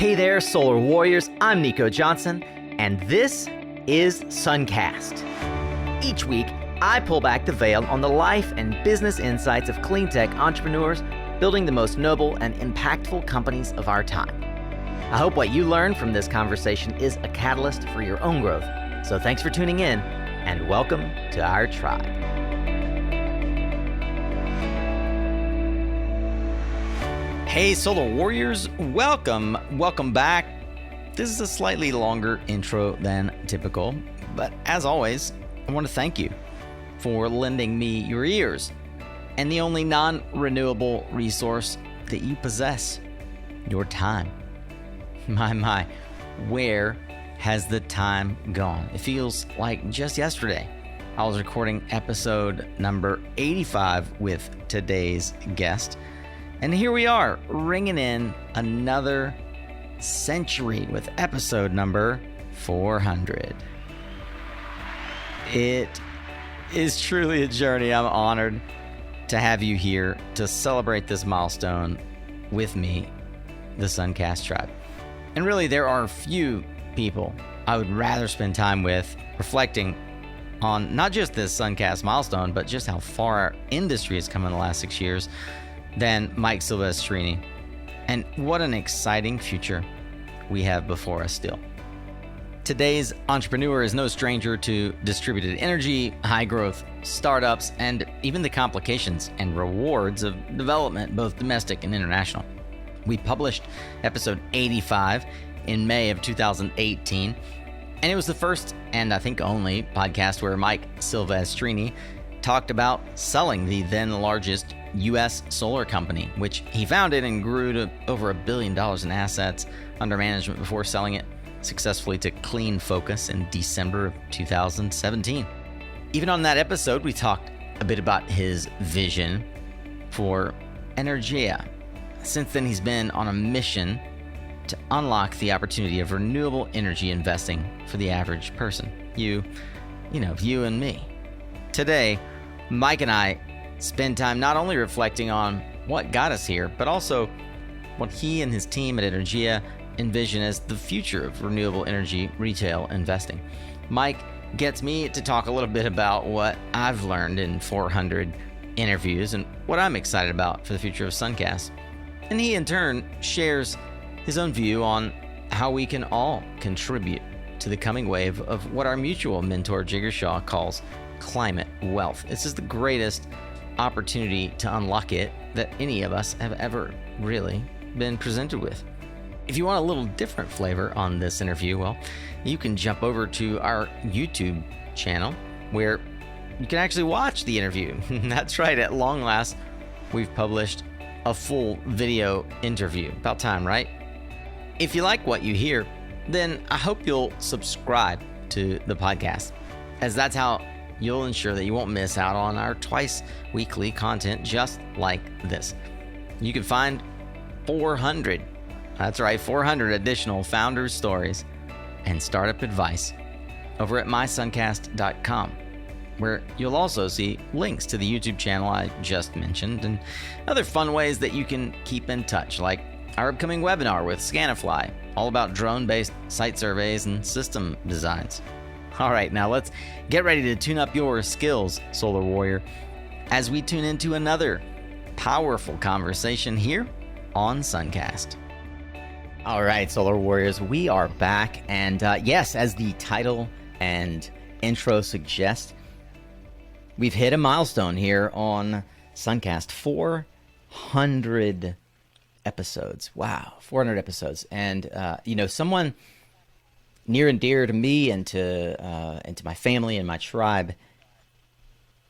Hey there, Solar Warriors. I'm Nico Johnson, and this is Suncast. Each week, I pull back the veil on the life and business insights of clean tech entrepreneurs building the most noble and impactful companies of our time. I hope what you learn from this conversation is a catalyst for your own growth. So thanks for tuning in, and welcome to our tribe. Hey, Solar Warriors, welcome back. This is a slightly longer intro than typical, but as always, I want to thank you for lending me your ears and the only non-renewable resource that you possess, your time. My, where has the time gone? It feels like just yesterday I was recording episode number 85 with today's guest. And here we are, ringing in another century with episode number 400. It is truly a journey. I'm honored to have you here to celebrate this milestone with me, the Suncast tribe. And really, there are few people I would rather spend time with reflecting on not just this Suncast milestone, but just how far our industry has come in the last 6 years than Mike Silvestrini. And what an exciting future we have before us still. Today's entrepreneur is no stranger to distributed energy, high growth startups, and even the complications and rewards of development, both domestic and international. We published episode 85 in May of 2018, and it was the first and I think only podcast where Mike Silvestrini talked about selling the then largest U.S. solar company, which he founded and grew to over $1 billion in assets under management before selling it successfully to Clean Focus in December of 2017. Even on that episode, we talked a bit about his vision for Energea. Since then, he's been on a mission to unlock the opportunity of renewable energy investing for the average person. You and me. Today, Mike and I spend time not only reflecting on what got us here, but also what he and his team at Energea envision as the future of renewable energy retail investing. Mike gets me to talk a little bit about what I've learned in 400 interviews and what I'm excited about for the future of Suncast. And he in turn shares his own view on how we can all contribute to the coming wave of what our mutual mentor Jigger Shaw calls climate wealth. This is the greatest opportunity to unlock it that any of us have ever really been presented with. If you want a little different flavor on this interview, well, you can jump over to our YouTube channel where you can actually watch the interview. That's right, at long last, we've published a full video interview. About time, right? If you like what you hear, then I hope you'll subscribe to the podcast, as that's how you'll ensure that you won't miss out on our twice weekly content just like this. You can find 400 additional founders' stories and startup advice over at mysuncast.com, where you'll also see links to the YouTube channel I just mentioned and other fun ways that you can keep in touch, like our upcoming webinar with Scanifly, all about drone-based site surveys and system designs. All right, now let's get ready to tune up your skills, Solar Warrior, as we tune into another powerful conversation here on Suncast. All right, Solar Warriors, we are back. And yes, as the title and intro suggest, we've hit a milestone here on Suncast. 400 episodes. Wow, 400 episodes. And, someone near and dear to me and to my family and my tribe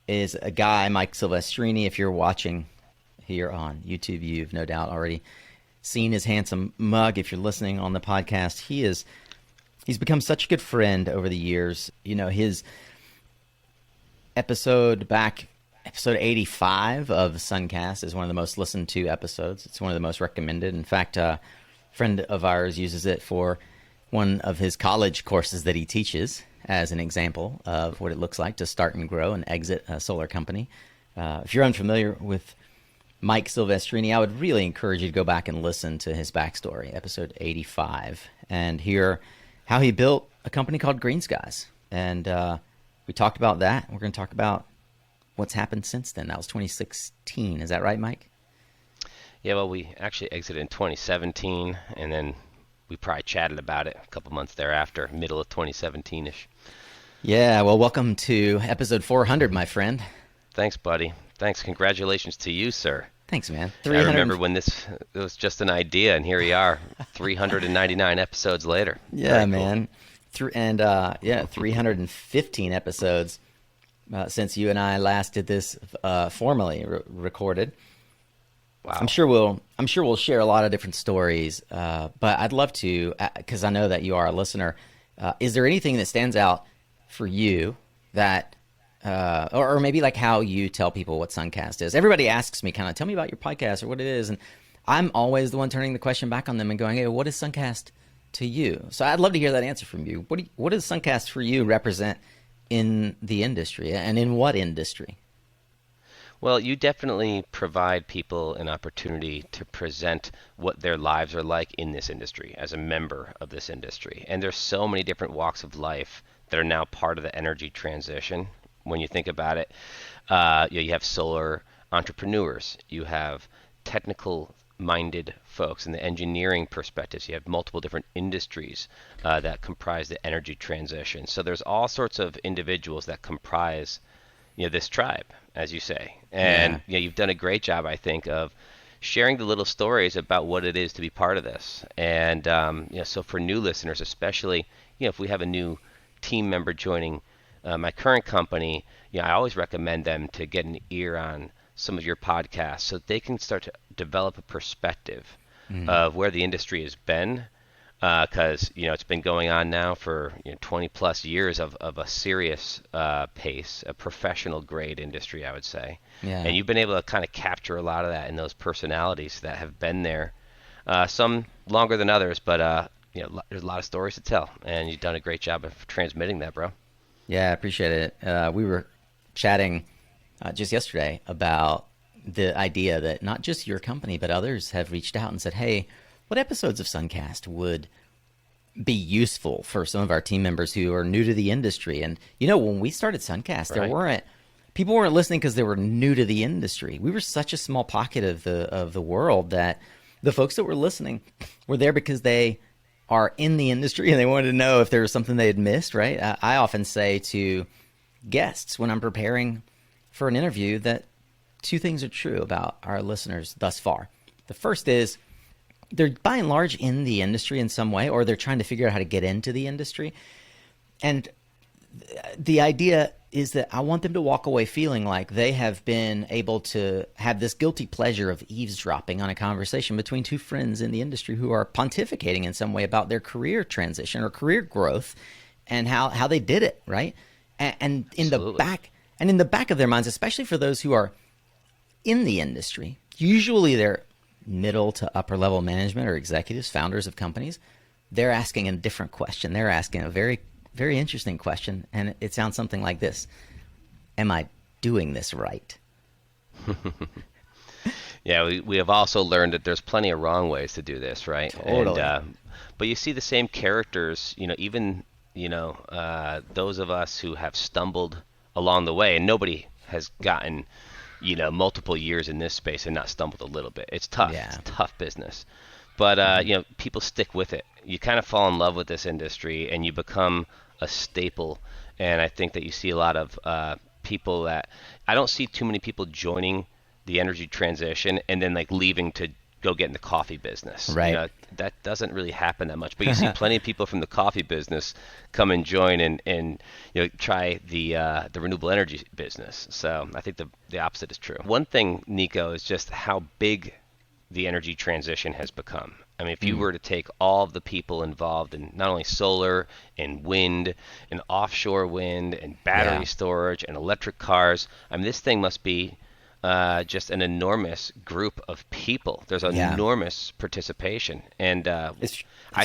is a guy, Mike Silvestrini. If you're watching here on YouTube, you've no doubt already seen his handsome mug. If you're listening on the podcast, he's become such a good friend over the years. His episode 85 of Suncast is one of the most listened to episodes. It's one of the most recommended. In fact, a friend of ours uses it for one of his college courses that he teaches as an example of what it looks like to start and grow and exit a solar company. If you're unfamiliar with Mike Silvestrini. I would really encourage you to go back and listen to his backstory, episode 85, and hear how he built a company called Green Skies. And we talked about that. We're going to talk about what's happened since then. That was 2016. Is that right, Mike? Yeah, well, we actually exited in 2017, and then we probably chatted about it a couple months thereafter, middle of 2017-ish. Yeah, well, welcome to episode 400, my friend. Thanks, buddy. Thanks. Congratulations to you, sir. Thanks, man. I remember when it was just an idea, and here we are, 399 episodes later. Yeah, Very man. Cool. 315 episodes since you and I last did this formally recorded. Wow. I'm sure we'll share a lot of different stories, but I'd love to, because I know that you are a listener. Is there anything that stands out for you that, or maybe like how you tell people what Suncast is? Everybody asks me, kind of, tell me about your podcast or what it is, and I'm always the one turning the question back on them and going, hey, what is Suncast to you? So I'd love to hear that answer from you. What does Suncast for you represent in the industry, and in what industry? Well, you definitely provide people an opportunity to present what their lives are like in this industry as a member of this industry. And there's so many different walks of life that are now part of the energy transition. When you think about it, you have solar entrepreneurs, you have technical minded folks in the engineering perspectives, you have multiple different industries that comprise the energy transition. So there's all sorts of individuals that comprise this tribe, as you say. And you've done a great job, I think, of sharing the little stories about what it is to be part of this. And so for new listeners, especially, if we have a new team member joining my current company, I always recommend them to get an ear on some of your podcasts so that they can start to develop a perspective of where the industry has been. Because it's been going on now for 20 plus years of a serious pace, a professional grade industry, I would say. Yeah. And you've been able to kind of capture a lot of that in those personalities that have been there, some longer than others, but there's a lot of stories to tell, and you've done a great job of transmitting that, bro. Yeah, I appreciate it. We were chatting just yesterday about the idea that not just your company, but others have reached out and said, hey, what episodes of Suncast would be useful for some of our team members who are new to the industry? And when we started Suncast, people weren't listening because they were new to the industry. We were such a small pocket of the world that the folks that were listening were there because they are in the industry and they wanted to know if there was something they had missed. Right? I often say to guests when I'm preparing for an interview that two things are true about our listeners thus far. The first is, they're by and large in the industry in some way, or they're trying to figure out how to get into the industry. And the idea is that I want them to walk away feeling like they have been able to have this guilty pleasure of eavesdropping on a conversation between two friends in the industry who are pontificating in some way about their career transition or career growth and how they did it, right? And in the back of their minds, especially for those who are in the industry, usually they're middle to upper level management or executives, founders of companies. They're asking a different question. They're asking a very, very interesting question, and it sounds something like this: am I doing this right? Yeah, we have also learned that there's plenty of wrong ways to do this, right? Totally. But you see the same characters, even those of us who have stumbled along the way, and nobody has gotten multiple years in this space and not stumbled a little bit. It's tough. Yeah. It's tough business. But, people stick with it. You kind of fall in love with this industry and you become a staple. And I think that you see a lot of people that I don't see too many people joining the energy transition and then leaving to go get in the coffee business. Right. That doesn't really happen that much. But you see plenty of people from the coffee business come and join and try the renewable energy business. So I think the opposite is true. One thing, Nico, is just how big the energy transition has become. I mean, if you were to take all of the people involved in not only solar and wind and offshore wind and battery storage and electric cars, I mean, this thing must be just an enormous group of people. There's an enormous participation. And I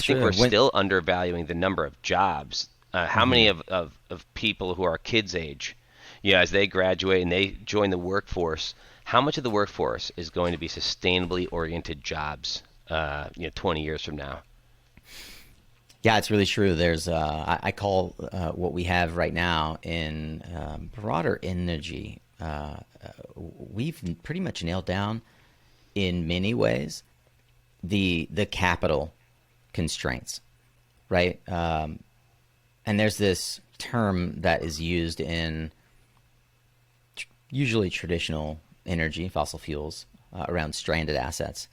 think we're still undervaluing the number of jobs. How many of people who are kids' age, as they graduate and they join the workforce, how much of the workforce is going to be sustainably oriented jobs 20 years from now? Yeah, it's really true. There's I call what we have right now in broader energy. We've pretty much nailed down in many ways the capital constraints, right? And there's this term that is used in usually traditional energy, fossil fuels, around stranded assets.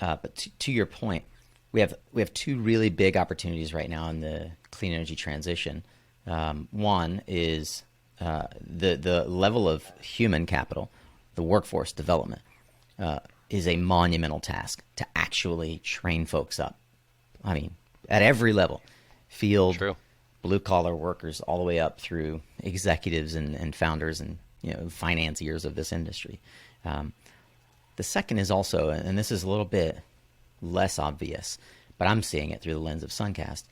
But to your point, we have two really big opportunities right now in the clean energy transition. One is the level of human capital, the workforce development, is a monumental task to actually train folks up. I mean, at every level, field, True. blue collar workers, all the way up through executives and founders and financiers of this industry. The second is also, and this is a little bit less obvious, but I'm seeing it through the lens of Suncast,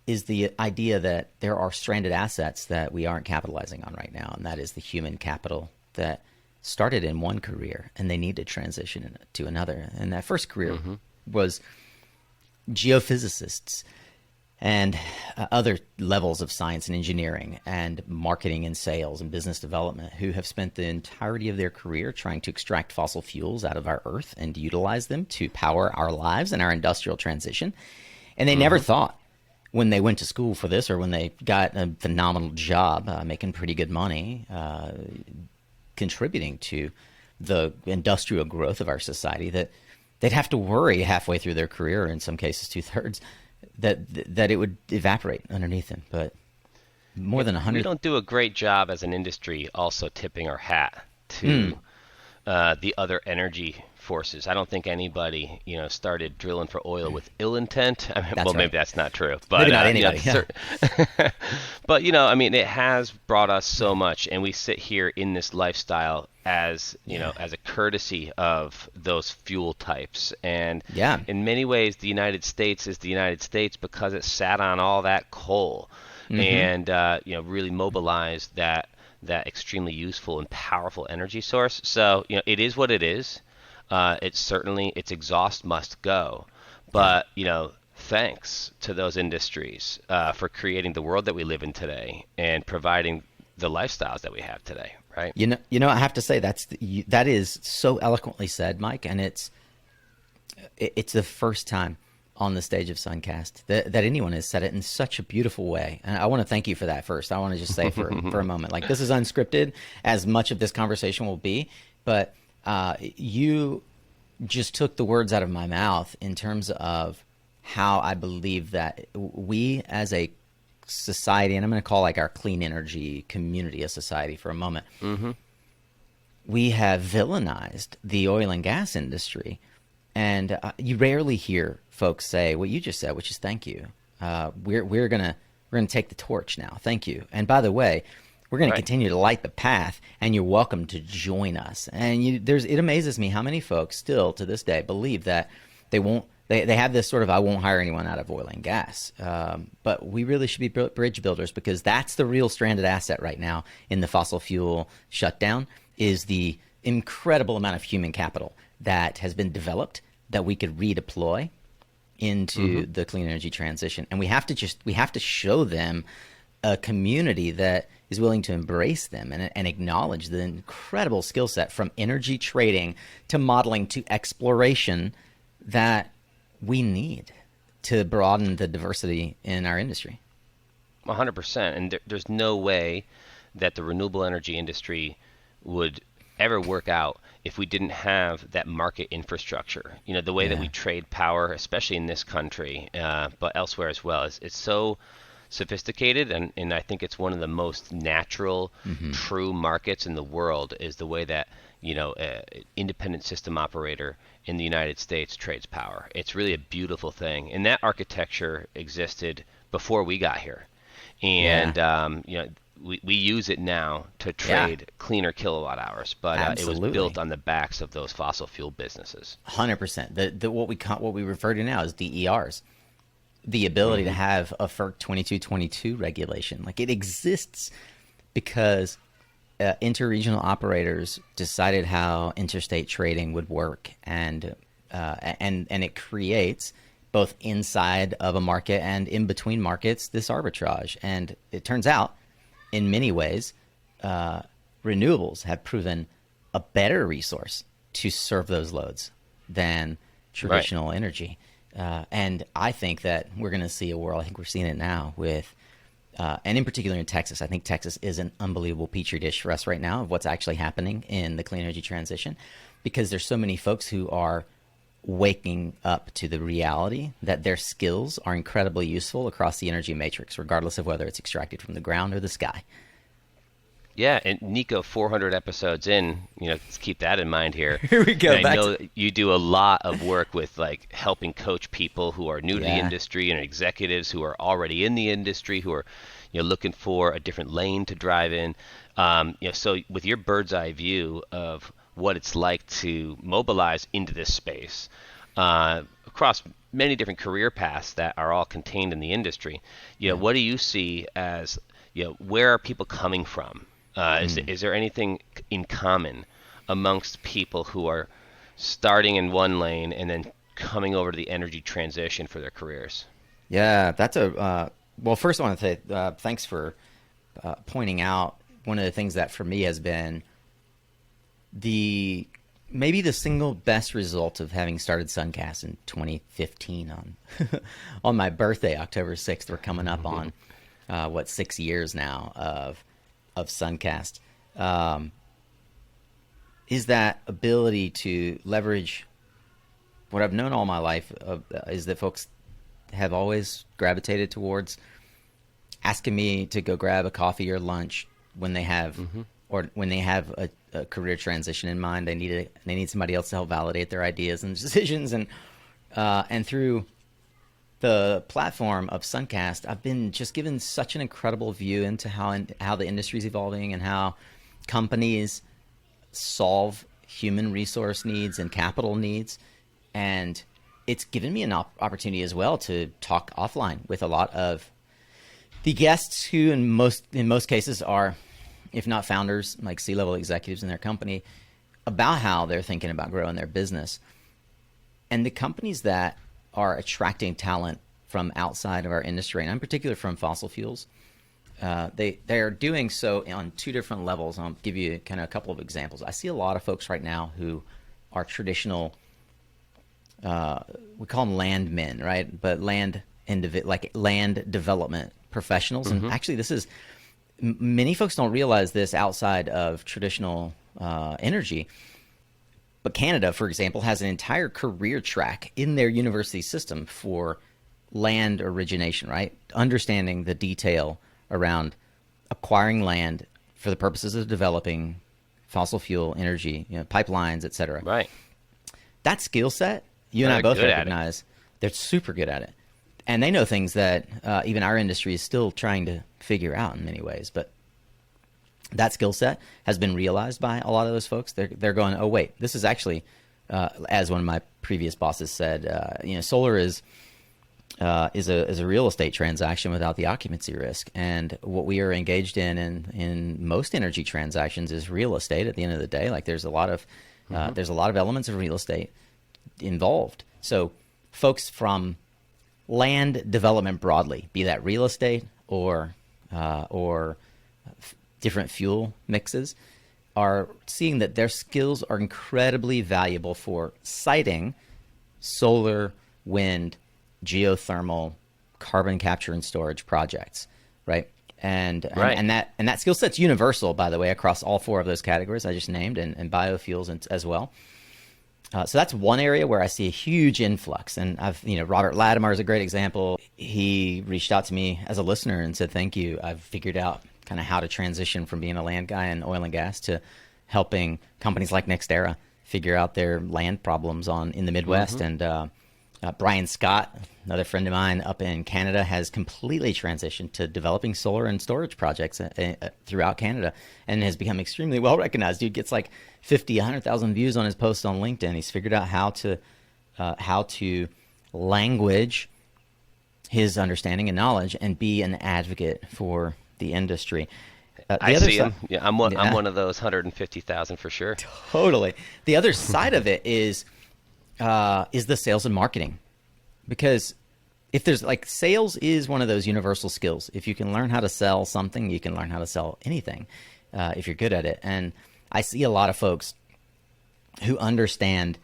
is the idea that there are stranded assets that we aren't capitalizing on right now, and that is the human capital that started in one career and they need to transition to another. And that first career was geophysicists and other levels of science and engineering and marketing and sales and business development who have spent the entirety of their career trying to extract fossil fuels out of our earth and utilize them to power our lives and our industrial transition. And they never thought when they went to school for this or when they got a phenomenal job making pretty good money, contributing to the industrial growth of our society, that they'd have to worry halfway through their career, in some cases 2/3, that it would evaporate underneath them. But more than 100. We don't do a great job as an industry also tipping our hat to the other energy forces. I don't think anybody, started drilling for oil with ill intent. I mean, well, right. Maybe that's not true, but maybe not anybody. But it has brought us so much, and we sit here in this lifestyle as as a courtesy of those fuel types. And in many ways, the United States is the United States because it sat on all that coal and really mobilized that extremely useful and powerful energy source. So it is what it is. Its exhaust must go, but thanks to those industries for creating the world that we live in today and providing the lifestyles that we have today, right? I have to say that is so eloquently said, Mike, and it's the first time on the stage of Suncast that anyone has said it in such a beautiful way. And I want to thank you for that first. I want to just say for a moment, like, this is unscripted, as much of this conversation will be, but you just took the words out of my mouth in terms of how I believe that we as a society, and I'm going to call like our clean energy community a society for a moment, we have villainized the oil and gas industry. And you rarely hear folks say what you just said, which is thank you. We're gonna take the torch now. Thank you. And by the way, we're going to continue to light the path, and you're welcome to join us. And it amazes me how many folks still to this day believe that they have this sort of, I won't hire anyone out of oil and gas. But we really should be bridge builders, because that's the real stranded asset right now in the fossil fuel shutdown, is the incredible amount of human capital that has been developed that we could redeploy into the clean energy transition. And we have to show them a community that is willing to embrace them and acknowledge the incredible skill set, from energy trading to modeling to exploration, that we need to broaden the diversity in our industry. 100%. And there's no way that the renewable energy industry would ever work out if we didn't have that market infrastructure. The way that we trade power, especially in this country, but elsewhere as well, it's so sophisticated, and I think it's one of the most natural, true markets in the world, is the way that independent system operator in the United States trades power. It's really a beautiful thing, and that architecture existed before we got here, and we use it now to trade cleaner kilowatt hours, but it was built on the backs of those fossil fuel businesses. 100%. What we refer to now as DERs. The ability to have a FERC 2222 regulation. Like, it exists because interregional operators decided how interstate trading would work, and it creates both inside of a market and in between markets this arbitrage. And it turns out, in many ways, renewables have proven a better resource to serve those loads than traditional energy. And I think that we're going to see a world, I think we're seeing it now with, and in particular in Texas. I think Texas is an unbelievable petri dish for us right now of what's actually happening in the clean energy transition, because there's so many folks who are waking up to the reality that their skills are incredibly useful across the energy matrix, regardless of whether it's extracted from the ground or the sky. Yeah, and Nico, 400 episodes in, let's keep that in mind here. Here we go. And I know you do a lot of work with like helping coach people who are new to the industry and executives who are already in the industry who are, looking for a different lane to drive in. So with your bird's eye view of what it's like to mobilize into this space across many different career paths that are all contained in the industry, what do you see as, where are people coming from? Is there anything in common amongst people who are starting in one lane and then coming over to the energy transition for their careers? Yeah, that's well, first I want to say thanks for pointing out one of the things that for me has been maybe the single best result of having started Suncast in 2015 on my birthday, October 6th. We're coming up on 6 years now of Suncast, is that ability to leverage what I've known all my life is that folks have always gravitated towards asking me to go grab a coffee or lunch when they have or when they have a career transition in mind. They need somebody else to help validate their ideas and decisions, and through the platform of Suncast, I've been just given such an incredible view into how the industry is evolving and how companies solve human resource needs and capital needs. And it's given me an opportunity as well to talk offline with a lot of the guests who in most cases are, if not founders, like C-level executives in their company, about how they're thinking about growing their business. And the companies that are attracting talent from outside of our industry, and in particular from fossil fuels, they are doing so on two different levels. I'll give you kind of a couple of examples. I see a lot of folks right now who are traditional, we call them landmen, right? But land development professionals. And actually many folks don't realize this outside of traditional energy. But Canada, for example, has an entire career track in their university system for land origination, right? Understanding the detail around acquiring land for the purposes of developing fossil fuel energy, pipelines, et cetera. Right. That skill set, you and I both recognize, they're super good at it. And they know things that even our industry is still trying to figure out in many ways. But that skill set has been realized by a lot of those folks. They're going, oh, wait, this is actually, as one of my previous bosses said, solar is a real estate transaction without the occupancy risk. And what we are engaged in most energy transactions is real estate at the end of the day. Like there's a lot of elements of real estate involved. So folks from land development broadly, be that real estate or different fuel mixes, are seeing that their skills are incredibly valuable for siting solar, wind, geothermal, carbon capture and storage projects, right? And that skill set's universal, by the way, across all four of those categories I just named, and biofuels as well. So that's one area where I see a huge influx. And Robert Latimer is a great example. He reached out to me as a listener and said, thank you. I've figured out kind of how to transition from being a land guy in oil and gas to helping companies like NextEra figure out their land problems in the Midwest. And Brian Scott, another friend of mine up in Canada, has completely transitioned to developing solar and storage projects throughout Canada and has become extremely well recognized. Dude gets like 50, 100,000 views on his posts on LinkedIn. He's figured out how to language his understanding and knowledge and be an advocate for the industry. I see them. Yeah, I'm one of those 150,000 for sure. Totally. The other side of it is the sales and marketing, because if there's like sales is one of those universal skills. If you can learn how to sell something, you can learn how to sell anything if you're good at it. And I see a lot of folks who understand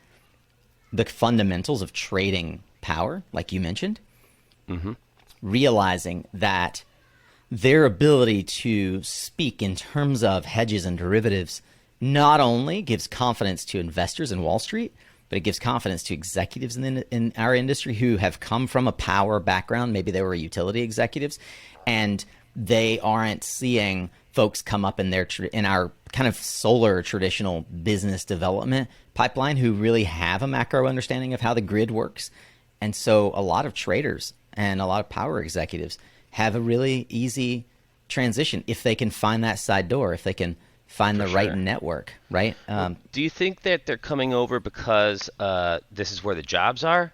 the fundamentals of trading power, like you mentioned, realizing that their ability to speak in terms of hedges and derivatives not only gives confidence to investors in Wall Street, but it gives confidence to executives in our industry who have come from a power background. Maybe they were utility executives, and they aren't seeing folks come up in our kind of solar traditional business development pipeline who really have a macro understanding of how the grid works. And so a lot of traders and a lot of power executives have a really easy transition if they can find that side door, if they can find the right network, right? Do you think that they're coming over because this is where the jobs are,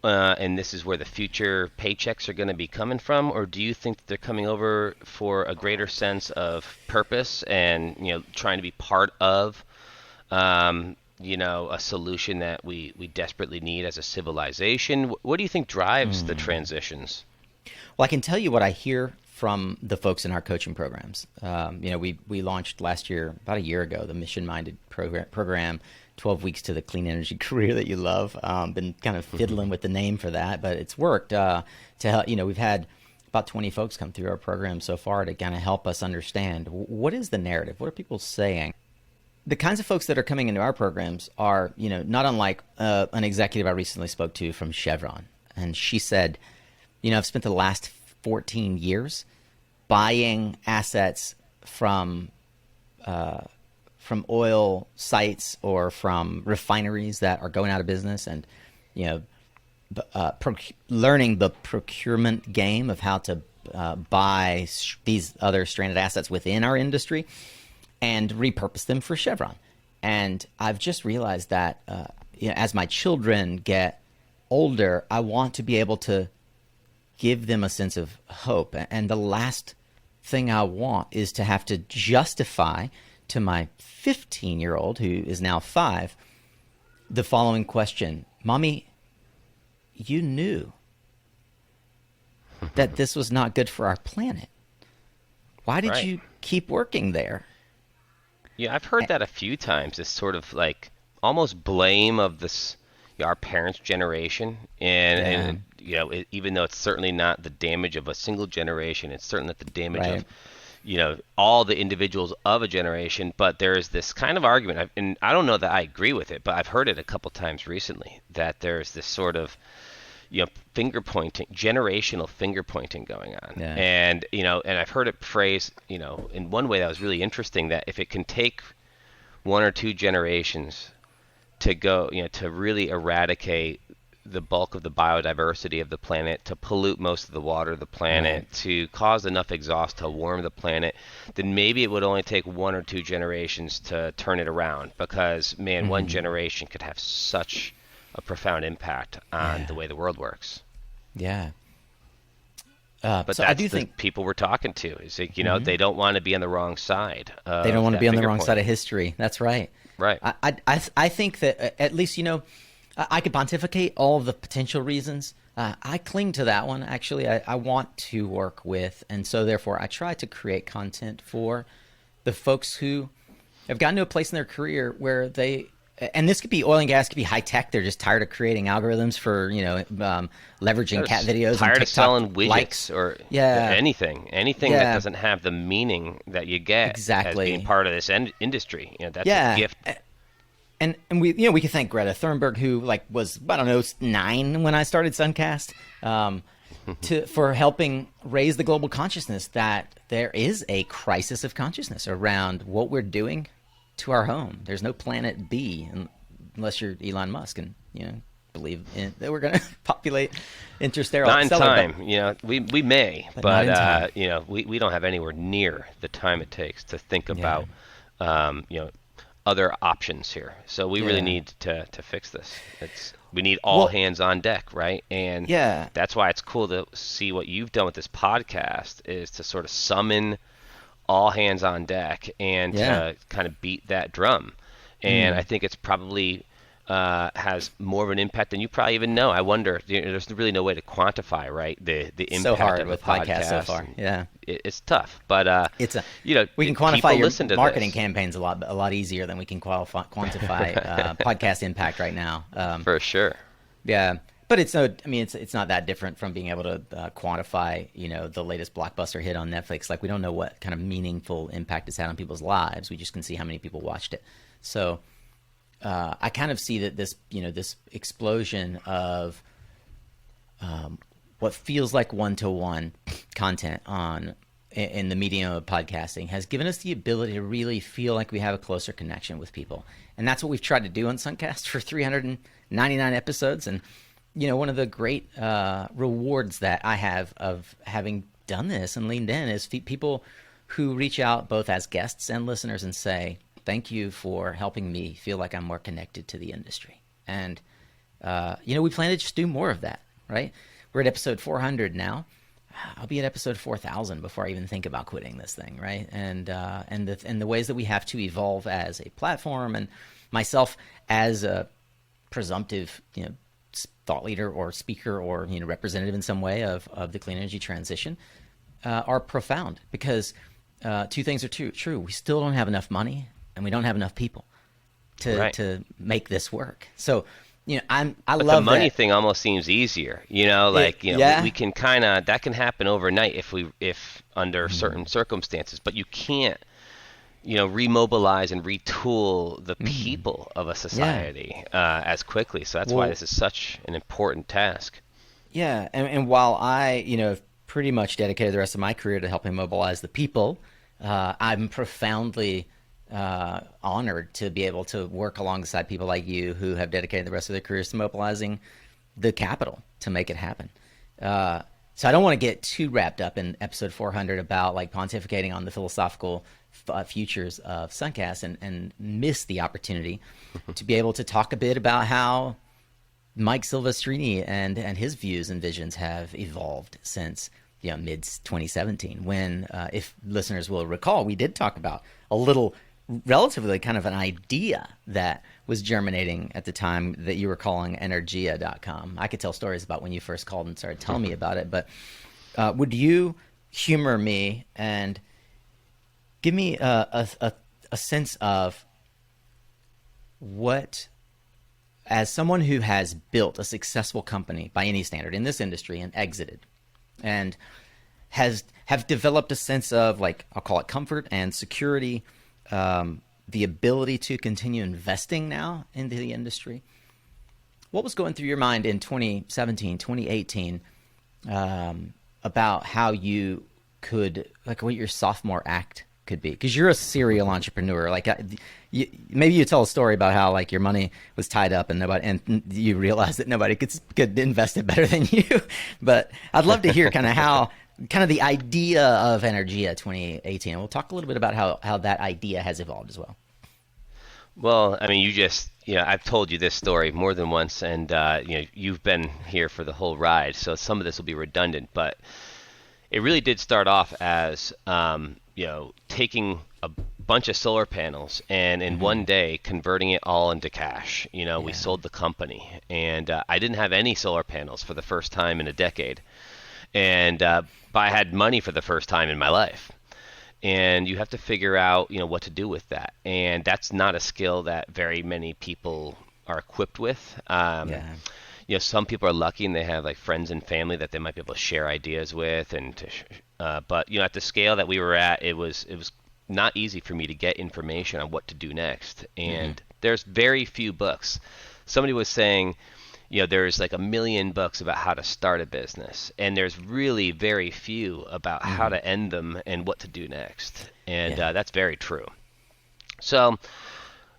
and this is where the future paychecks are going to be coming from, or do you think that they're coming over for a greater sense of purpose and trying to be part of a solution that we desperately need as a civilization? What do you think drives the transitions? Well, I can tell you what I hear from the folks in our coaching programs. We launched last year, about a year ago, the Mission Minded program, 12 weeks to the clean energy career that you love. Been kind of fiddling with the name for that, but it's worked. To help, we've had about 20 folks come through our program so far to kind of help us understand what is the narrative, what are people saying. The kinds of folks that are coming into our programs are, not unlike an executive I recently spoke to from Chevron, and she said, I've spent the last 14 years buying assets from oil sites or from refineries that are going out of business, and learning the procurement game of how to buy these other stranded assets within our industry and repurpose them for Chevron. And I've just realized that as my children get older, I want to be able to give them a sense of hope. And the last thing I want is to have to justify to my 15-year-old, who is now 5, the following question: Mommy, you knew that this was not good for our planet. Why did you keep working there? Yeah, I've heard that a few times, this sort of like almost blame of this our parents' generation, and even though it's certainly not the damage of a single generation, it's certainly not the damage of all the individuals of a generation. But there is this kind of argument, and I don't know that I agree with it, but I've heard it a couple times recently, that there's this sort of finger pointing, generational finger pointing going on. And and I've heard it phrased in one way that was really interesting, that if it can take 1 or 2 generations to go, to really eradicate the bulk of the biodiversity of the planet, to pollute most of the water of the planet, to cause enough exhaust to warm the planet, then maybe it would only take 1 or 2 generations to turn it around. Because, man, one generation could have such a profound impact on the way the world works. Yeah. But so that's I do think people we're talking to. Is like, they don't want to be on the wrong side. They don't want to be on the wrong side of history. That's right. Right. I think that at least, I could pontificate all of the potential reasons. I cling to that one. Actually, I want to work with, and so therefore I try to create content for the folks who have gotten to a place in their career where they, and this could be oil and gas, could be high tech. They're just tired of creating algorithms for, leveraging cat videos. Tired and of selling widgets likes. Or anything that doesn't have the meaning that you get as being part of this industry. That's a gift. And we can thank Greta Thunberg, who was 9 when I started Suncast, for helping raise the global consciousness that there is a crisis of consciousness around what we're doing to our home. There's no planet B unless you're Elon Musk and believe that we're going to populate interstellar. Not in time. We may, but we don't have anywhere near the time it takes to think about other options here. So we really need to fix this. We need all hands on deck, right? And that's why it's cool to see what you've done with this podcast, is to sort of summon all hands on deck and to kind of beat that drum. And I think it's probably has more of an impact than you probably even know. I wonder, there's really no way to quantify, right, the impact so hard of with a podcast podcasts so far. Yeah, it's tough, but we can quantify your marketing campaigns a lot easier than we can quantify podcast impact right now. For sure. Yeah, but it's not that different from being able to quantify, the latest blockbuster hit on Netflix. Like, we don't know what kind of meaningful impact it's had on people's lives. We just can see how many people watched it. So I kind of see that this explosion of what feels like one-to-one content in the medium of podcasting has given us the ability to really feel like we have a closer connection with people. And that's what we've tried to do on Suncast for 399 episodes. And, one of the great rewards that I have of having done this and leaned in is people who reach out both as guests and listeners and say, thank you for helping me feel like I'm more connected to the industry. And, we plan to just do more of that, right? We're at episode 400 now. I'll be at episode 4,000 before I even think about quitting this thing, right? And the ways that we have to evolve as a platform, and myself as a presumptive, thought leader or speaker or representative in some way of the clean energy transition, are profound, because two things are true. We still don't have enough money, and we don't have enough people to make this work. So, I but love the money that. thing almost seems easier, we can kind of, that can happen overnight if under certain circumstances, but you can't, remobilize and retool the people of a society as quickly. So that's why this is such an important task. Yeah. And while I, have pretty much dedicated the rest of my career to helping mobilize the people, I'm profoundly honored to be able to work alongside people like you who have dedicated the rest of their careers to mobilizing the capital to make it happen. So I don't want to get too wrapped up in episode 400 about like pontificating on the philosophical futures of Suncast and miss the opportunity to be able to talk a bit about how Mike Silvestrini and his views and visions have evolved since mid 2017, when, if listeners will recall, we did talk about a little relatively kind of an idea that was germinating at the time that you were calling Energea.com. I could tell stories about when you first called and started telling me about it, but would you humor me and give me a sense of what, as someone who has built a successful company by any standard in this industry and exited, and have developed a sense of, like, I'll call it comfort and security, the ability to continue investing now into the industry. What was going through your mind in 2017, 2018 about how you could, like, what your sophomore act could be? Because you're a serial entrepreneur. Like, maybe you tell a story about how, like, your money was tied up and you realized that nobody could invest it better than you. But I'd love to hear kind of the idea of Energea 2018. And we'll talk a little bit about how that idea has evolved as well. Well, I mean, I've told you this story more than once, and you've been here for the whole ride, so some of this will be redundant, but it really did start off as taking a bunch of solar panels and in one day converting it all into cash. We sold the company, and I didn't have any solar panels for the first time in a decade, and but I had money for the first time in my life. And you have to figure out, what to do with that. And that's not a skill that very many people are equipped with. Some people are lucky and they have, like, friends and family that they might be able to share ideas with. But at the scale that we were at, it was not easy for me to get information on what to do next. And there's very few books. Somebody was saying, there's like 1 million books about how to start a business, and there's really very few about how to end them and what to do next. And that's very true. So,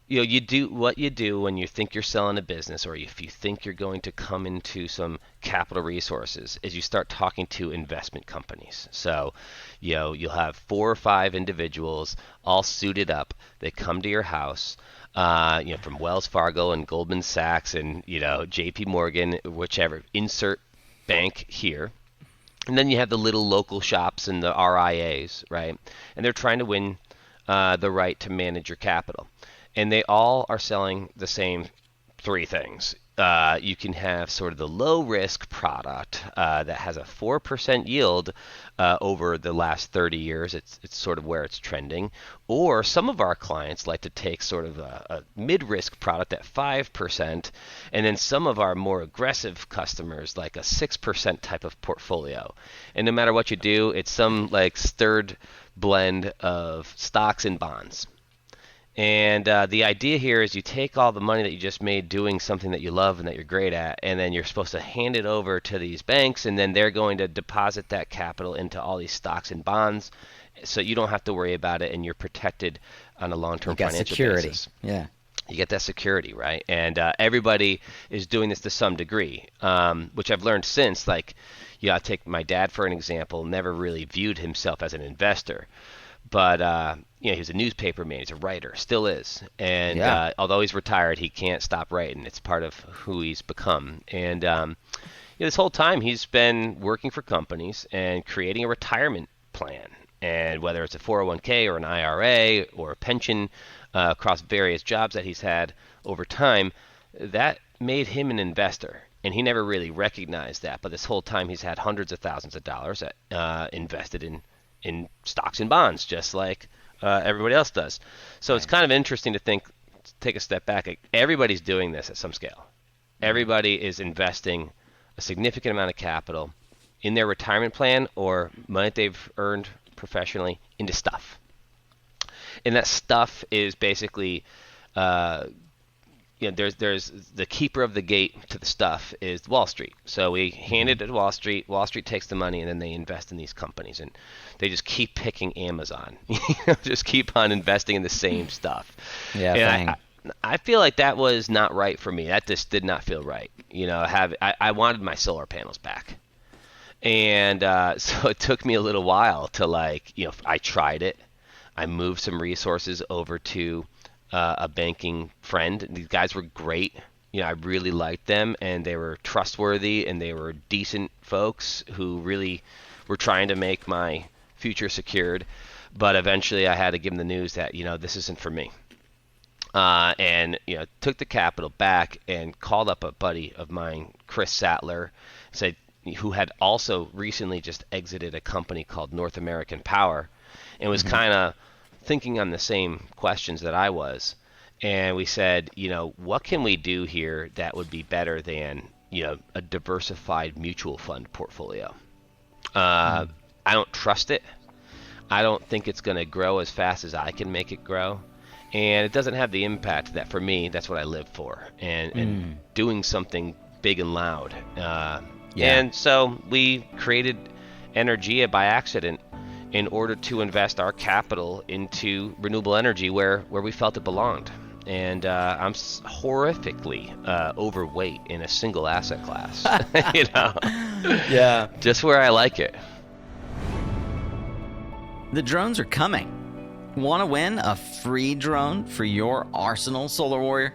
you do what you do when you think you're selling a business, or if you think you're going to come into some capital resources, is you start talking to investment companies. So, you'll have 4 or 5 individuals all suited up. They come to your house. From Wells Fargo and Goldman Sachs and, JP Morgan, whichever, insert bank here. And then you have the little local shops and the RIAs, right? And they're trying to win the right to manage your capital. And they all are selling the same three things. You can have sort of the low risk product that has a 4% yield over the last 30 years. It's sort of where it's trending. Or some of our clients like to take sort of a mid risk product at 5%, and then some of our more aggressive customers like a 6% type of portfolio. And no matter what you do, it's some like stirred blend of stocks and bonds. And the idea here is you take all the money that you just made doing something that you love and that you're great at, and then you're supposed to hand it over to these banks, and then they're going to deposit that capital into all these stocks and bonds, so you don't have to worry about it, and you're protected on a long-term financial security. basis. Yeah. You get that security, right? And everybody is doing this to some degree, which I've learned since. Like, I take my dad for an example. Never really viewed himself as an investor. But he was a newspaper man. He's a writer, still is. And although he's retired, he can't stop writing. It's part of who he's become. And this whole time, he's been working for companies and creating a retirement plan. And whether it's a 401k or an IRA or a pension across various jobs that he's had over time, that made him an investor. And he never really recognized that. But this whole time, he's had hundreds of thousands of dollars invested in stocks and bonds, just like everybody else does. So It's kind of interesting to take a step back. Like, everybody's doing this at some scale. Everybody is investing a significant amount of capital in their retirement plan or money they've earned professionally into stuff. And that stuff is basically there's the keeper of the gate to the stuff is Wall Street. So we hand it to Wall Street. Wall Street takes the money, and then they invest in these companies, and they just keep picking Amazon. Just keep on investing in the same stuff. Yeah. I feel like that was not right for me. That just did not feel right. I wanted my solar panels back, and so it took me a little while to I tried it. I moved some resources over to a banking friend. These guys were great. I really liked them, and they were trustworthy, and they were decent folks who really were trying to make my future secured. But eventually I had to give them the news that, this isn't for me. And took the capital back and called up a buddy of mine, Chris Sattler, who had also recently just exited a company called North American Power, and was kind of thinking on the same questions that I was. And we said, what can we do here that would be better than, a diversified mutual fund portfolio? I don't trust it. I don't think it's going to grow as fast as I can make it grow. And it doesn't have the impact that, for me, that's what I live for. And doing something big and loud. And so we created Energea by accident in order to invest our capital into renewable energy where we felt it belonged. And I'm horrifically overweight in a single asset class. Yeah. Just where I like it. The drones are coming. Want to win a free drone for your arsenal, Solar Warrior?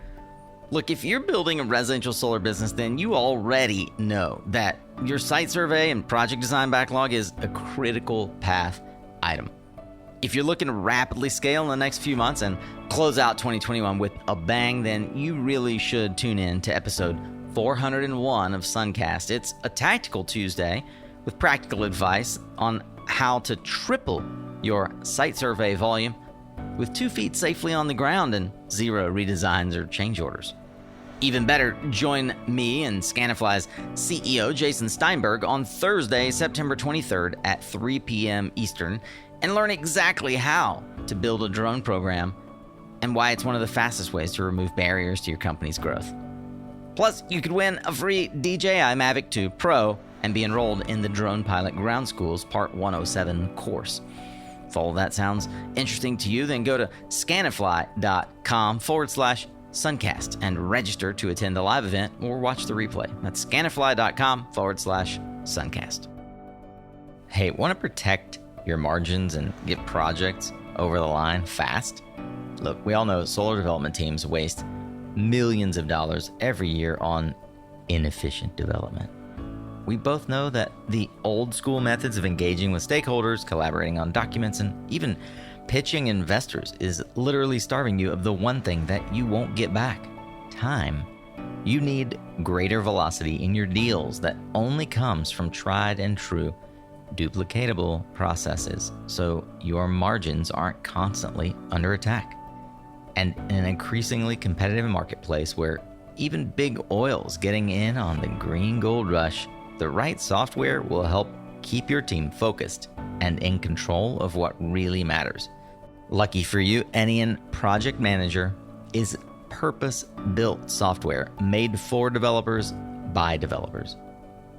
Look, if you're building a residential solar business, then you already know that your site survey and project design backlog is a critical path item. If you're looking to rapidly scale in the next few months and close out 2021 with a bang, then you really should tune in to episode 401 of Suncast. It's a tactical Tuesday with practical advice on how to triple your site survey volume with 2 feet safely on the ground and 0 redesigns or change orders. Even better, join me and Scanifly's CEO, Jason Steinberg, on Thursday, September 23rd at 3 p.m. Eastern, and learn exactly how to build a drone program and why it's one of the fastest ways to remove barriers to your company's growth. Plus, you could win a free DJI Mavic 2 Pro and be enrolled in the Drone Pilot Ground School's Part 107 course. If all of that sounds interesting to you, then go to scanifly.com/Suncast and register to attend the live event or watch the replay. That's scanifly.com/Suncast. Hey, want to protect your margins and get projects over the line fast? Look, we all know solar development teams waste millions of dollars every year on inefficient development. we both know that the old school methods of engaging with stakeholders, collaborating on documents, and even pitching investors is literally starving you of the one thing that you won't get back: time. You need greater velocity in your deals that only comes from tried and true, duplicatable processes, so your margins aren't constantly under attack. And in an increasingly competitive marketplace where even big oil's getting in on the green gold rush, the right software will help keep your team focused and in control of what really matters. Lucky for you, Enian Project Manager is purpose-built software made for developers by developers.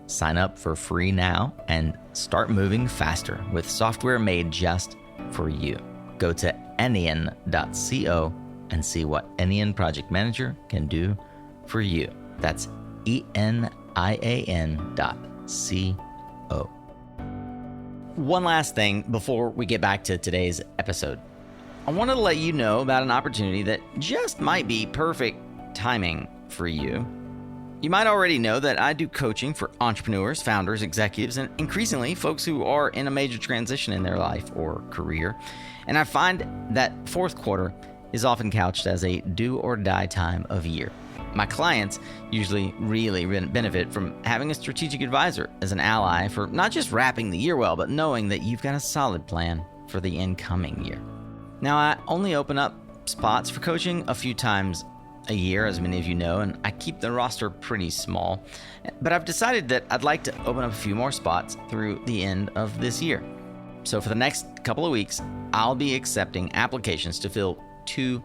Sign up for free now and start moving faster with software made just for you. Go to enian.co and see what Enian Project Manager can do for you. That's ENIAN.co. One last thing before we get back to today's episode. I wanted to let you know about an opportunity that just might be perfect timing for you. You might already know that I do coaching for entrepreneurs, founders, executives, and increasingly folks who are in a major transition in their life or career. And I find that fourth quarter is often couched as a do or die time of year. My clients usually really benefit from having a strategic advisor as an ally for not just wrapping the year well, but knowing that you've got a solid plan for the incoming year. Now, I only open up spots for coaching a few times a year, as many of you know, and I keep the roster pretty small. But I've decided that I'd like to open up a few more spots through the end of this year. So for the next couple of weeks, I'll be accepting applications to fill 2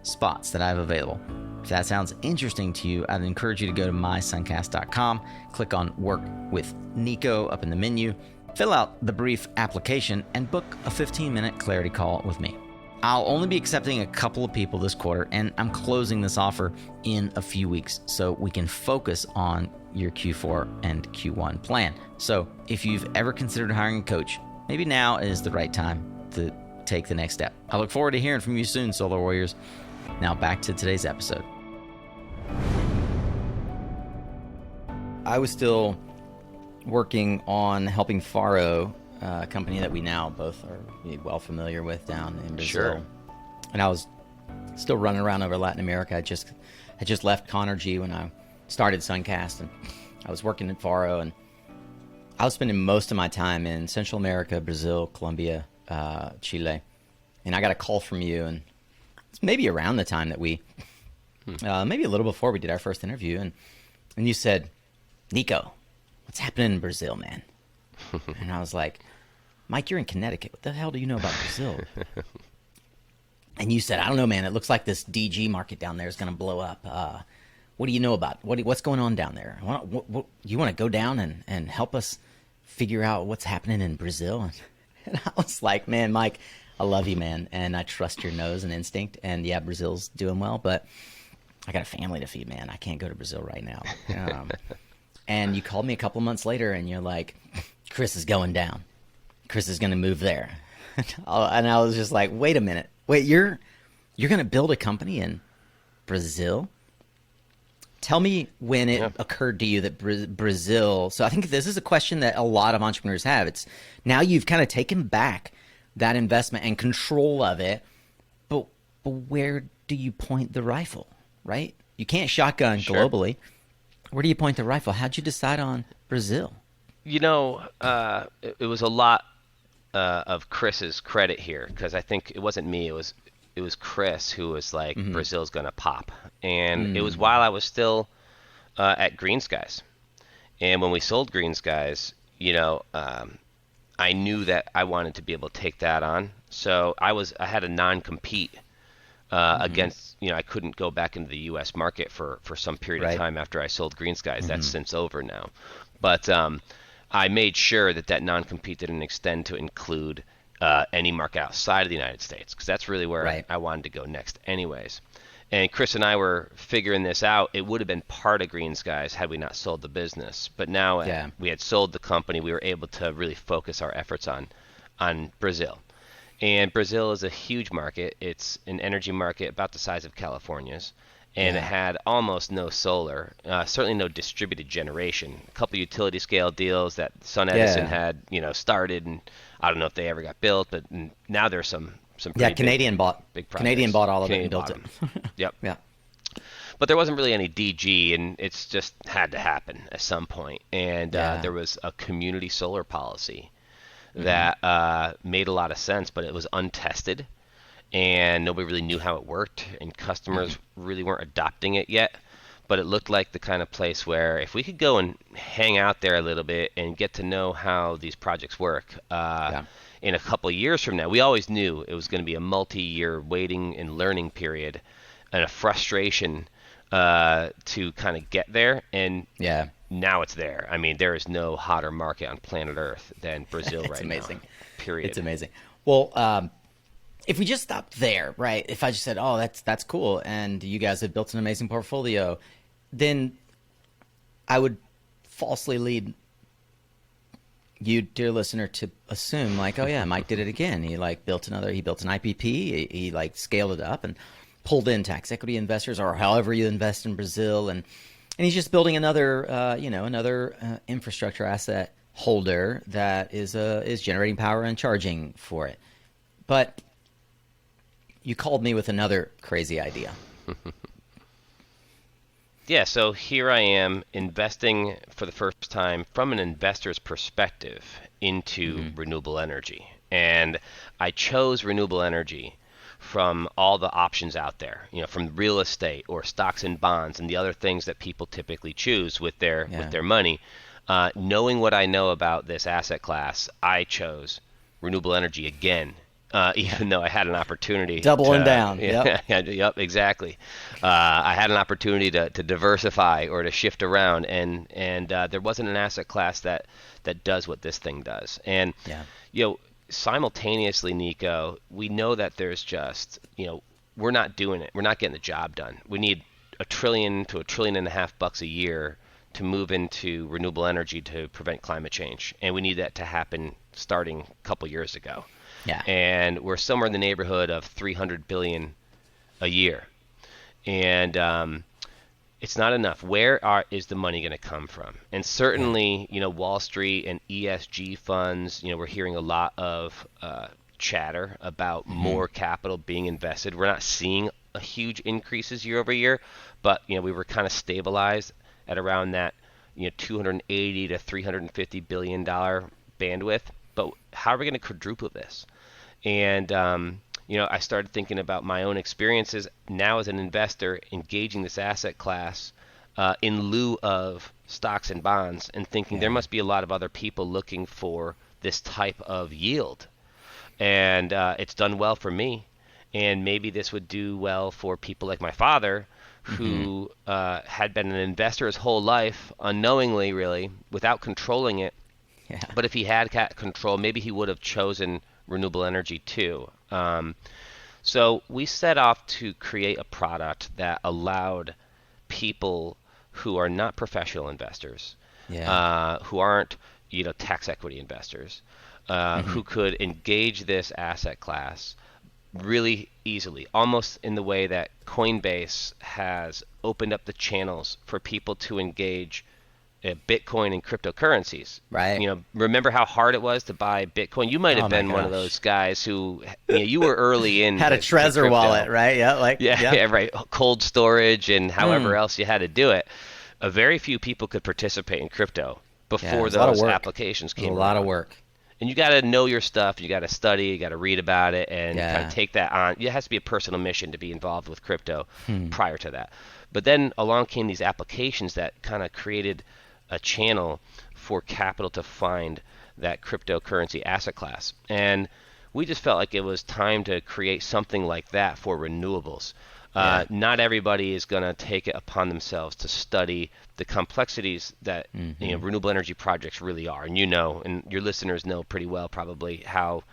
spots that I have available. If that sounds interesting to you, I'd encourage you to go to mysuncast.com, click on Work with Nico up in the menu, fill out the brief application, and book a 15-minute clarity call with me. I'll only be accepting a couple of people this quarter, and I'm closing this offer in a few weeks so we can focus on your Q4 and Q1 plan. So if you've ever considered hiring a coach, maybe now is the right time to take the next step. I look forward to hearing from you soon, Solar Warriors. Now back to today's episode. I was still working on helping Faro, a company that we now both are well familiar with down in Brazil. Sure. And I was still running around over Latin America. I just left Conergy when I started Suncast, and I was working at Faro, and I was spending most of my time in Central America, Brazil, Colombia, Chile. And I got a call from you, and it's maybe around the time that we, maybe a little before we did our first interview, and you said, "Nico, what's happening in Brazil, man?" And I was like, "Mike, you're in Connecticut. What the hell do you know about Brazil?" And you said, "I don't know, man. It looks like this DG market down there is going to blow up. What do you know about what's going on down there? You want to go down and help us figure out what's happening in Brazil?" And I was like, "Man, Mike, I love you, man, and I trust your nose and instinct. And yeah, Brazil's doing well, but I got a family to feed, man. I can't go to Brazil right now." And you called me a couple months later, and you're like, "Chris is going down. Chris is going to move there." And I was just like, "Wait a minute. Wait, you're going to build a company in Brazil?" Tell me when it occurred to you that Brazil. So I think this is a question that a lot of entrepreneurs have. It's now you've kind of taken back that investment and control of it, but where do you point the rifle, right? You can't shotgun globally. Where do you point the rifle? How'd you decide on Brazil? You know, it was a lot of Chris's credit here, because I think it wasn't me. It was Chris who was like, Brazil's going to pop. And it was while I was still at Green Skies. And when we sold Green Skies, you know, I knew that I wanted to be able to take that on. So I had a non-compete against, you know, I couldn't go back into the U.S. market for some period of time after I sold Green Skies. That's since over now. But I made sure that non-compete didn't extend to include any market outside of the United States, because that's really where I wanted to go next anyways. And Chris and I were figuring this out. It would have been part of Green Skies had we not sold the business. But now we had sold the company, we were able to really focus our efforts on Brazil. And Brazil is a huge market. It's an energy market about the size of California's. and it had almost no solar, certainly no distributed generation. A couple utility scale deals that SunEdison had, started, and I don't know if they ever got built, but now there's some pretty Canadian big projects. Canadian bought all of it and built it. Yep. Yeah. But there wasn't really any DG, and it's just had to happen at some point. And there was a community solar policy that made a lot of sense, but it was untested, and nobody really knew how it worked, and customers really weren't adopting it yet. But it looked like the kind of place where if we could go and hang out there a little bit and get to know how these projects work in a couple of years from now, we always knew it was going to be a multi-year waiting and learning period and a frustration to kind of get there. And now it's there. I mean, there is no hotter market on planet Earth than Brazil right amazing. now. Period. It's amazing. Well, if we just stopped there, right? If I just said, "Oh, that's cool," and you guys have built an amazing portfolio, then I would falsely lead you, dear listener, to assume like, "Oh yeah, Mike did it again. He built an IPP. He scaled it up and pulled in tax equity investors, or however you invest in Brazil, and he's just building another infrastructure asset holder that is generating power and charging for it." But you called me with another crazy idea. Yeah, so here I am investing for the first time from an investor's perspective into renewable energy. And I chose renewable energy from all the options out there, from real estate or stocks and bonds and the other things that people typically choose with their money. Knowing what I know about this asset class, I chose renewable energy again. Even though I had an opportunity doubling down. Yep, exactly. I had an opportunity to diversify or to shift around, and there wasn't an asset class that does what this thing does. And simultaneously, Nico, we know that there's just we're not doing it. We're not getting the job done. We need $1 trillion to $1.5 trillion a year to move into renewable energy to prevent climate change, and we need that to happen starting a couple years ago. Yeah. And we're somewhere in the neighborhood of 300 billion a year. And it's not enough. Where is the money going to come from? And certainly, Wall Street and ESG funds, we're hearing a lot of chatter about more capital being invested. We're not seeing a huge increases year over year, but we were kind of stabilized at around that 280 to 350 billion dollar bandwidth. But how are we going to quadruple this? And I started thinking about my own experiences now as an investor engaging this asset class in lieu of stocks and bonds, and thinking there must be a lot of other people looking for this type of yield. And it's done well for me, and maybe this would do well for people like my father, who had been an investor his whole life, unknowingly, really, without controlling it. Yeah. But if he had control, maybe he would have chosen renewable energy too. So we set off to create a product that allowed people who are not professional investors, who aren't tax equity investors, who could engage this asset class really easily, almost in the way that Coinbase has opened up the channels for people to engage Bitcoin and cryptocurrencies. Right. Remember how hard it was to buy Bitcoin? You might have been one of those guys who, you were early in. Had a Trezor wallet, right? Yeah. Right. Cold storage and however else you had to do it. Very few people could participate in crypto before those applications came. A lot of work. And you got to know your stuff. You got to study. You got to read about it, and kind of take that on. It has to be a personal mission to be involved with crypto prior to that. But then along came these applications that kind of created a channel for capital to find that cryptocurrency asset class. And we just felt like it was time to create something like that for renewables. Not everybody is going to take it upon themselves to study the complexities that renewable energy projects really are. And and your listeners know pretty well probably how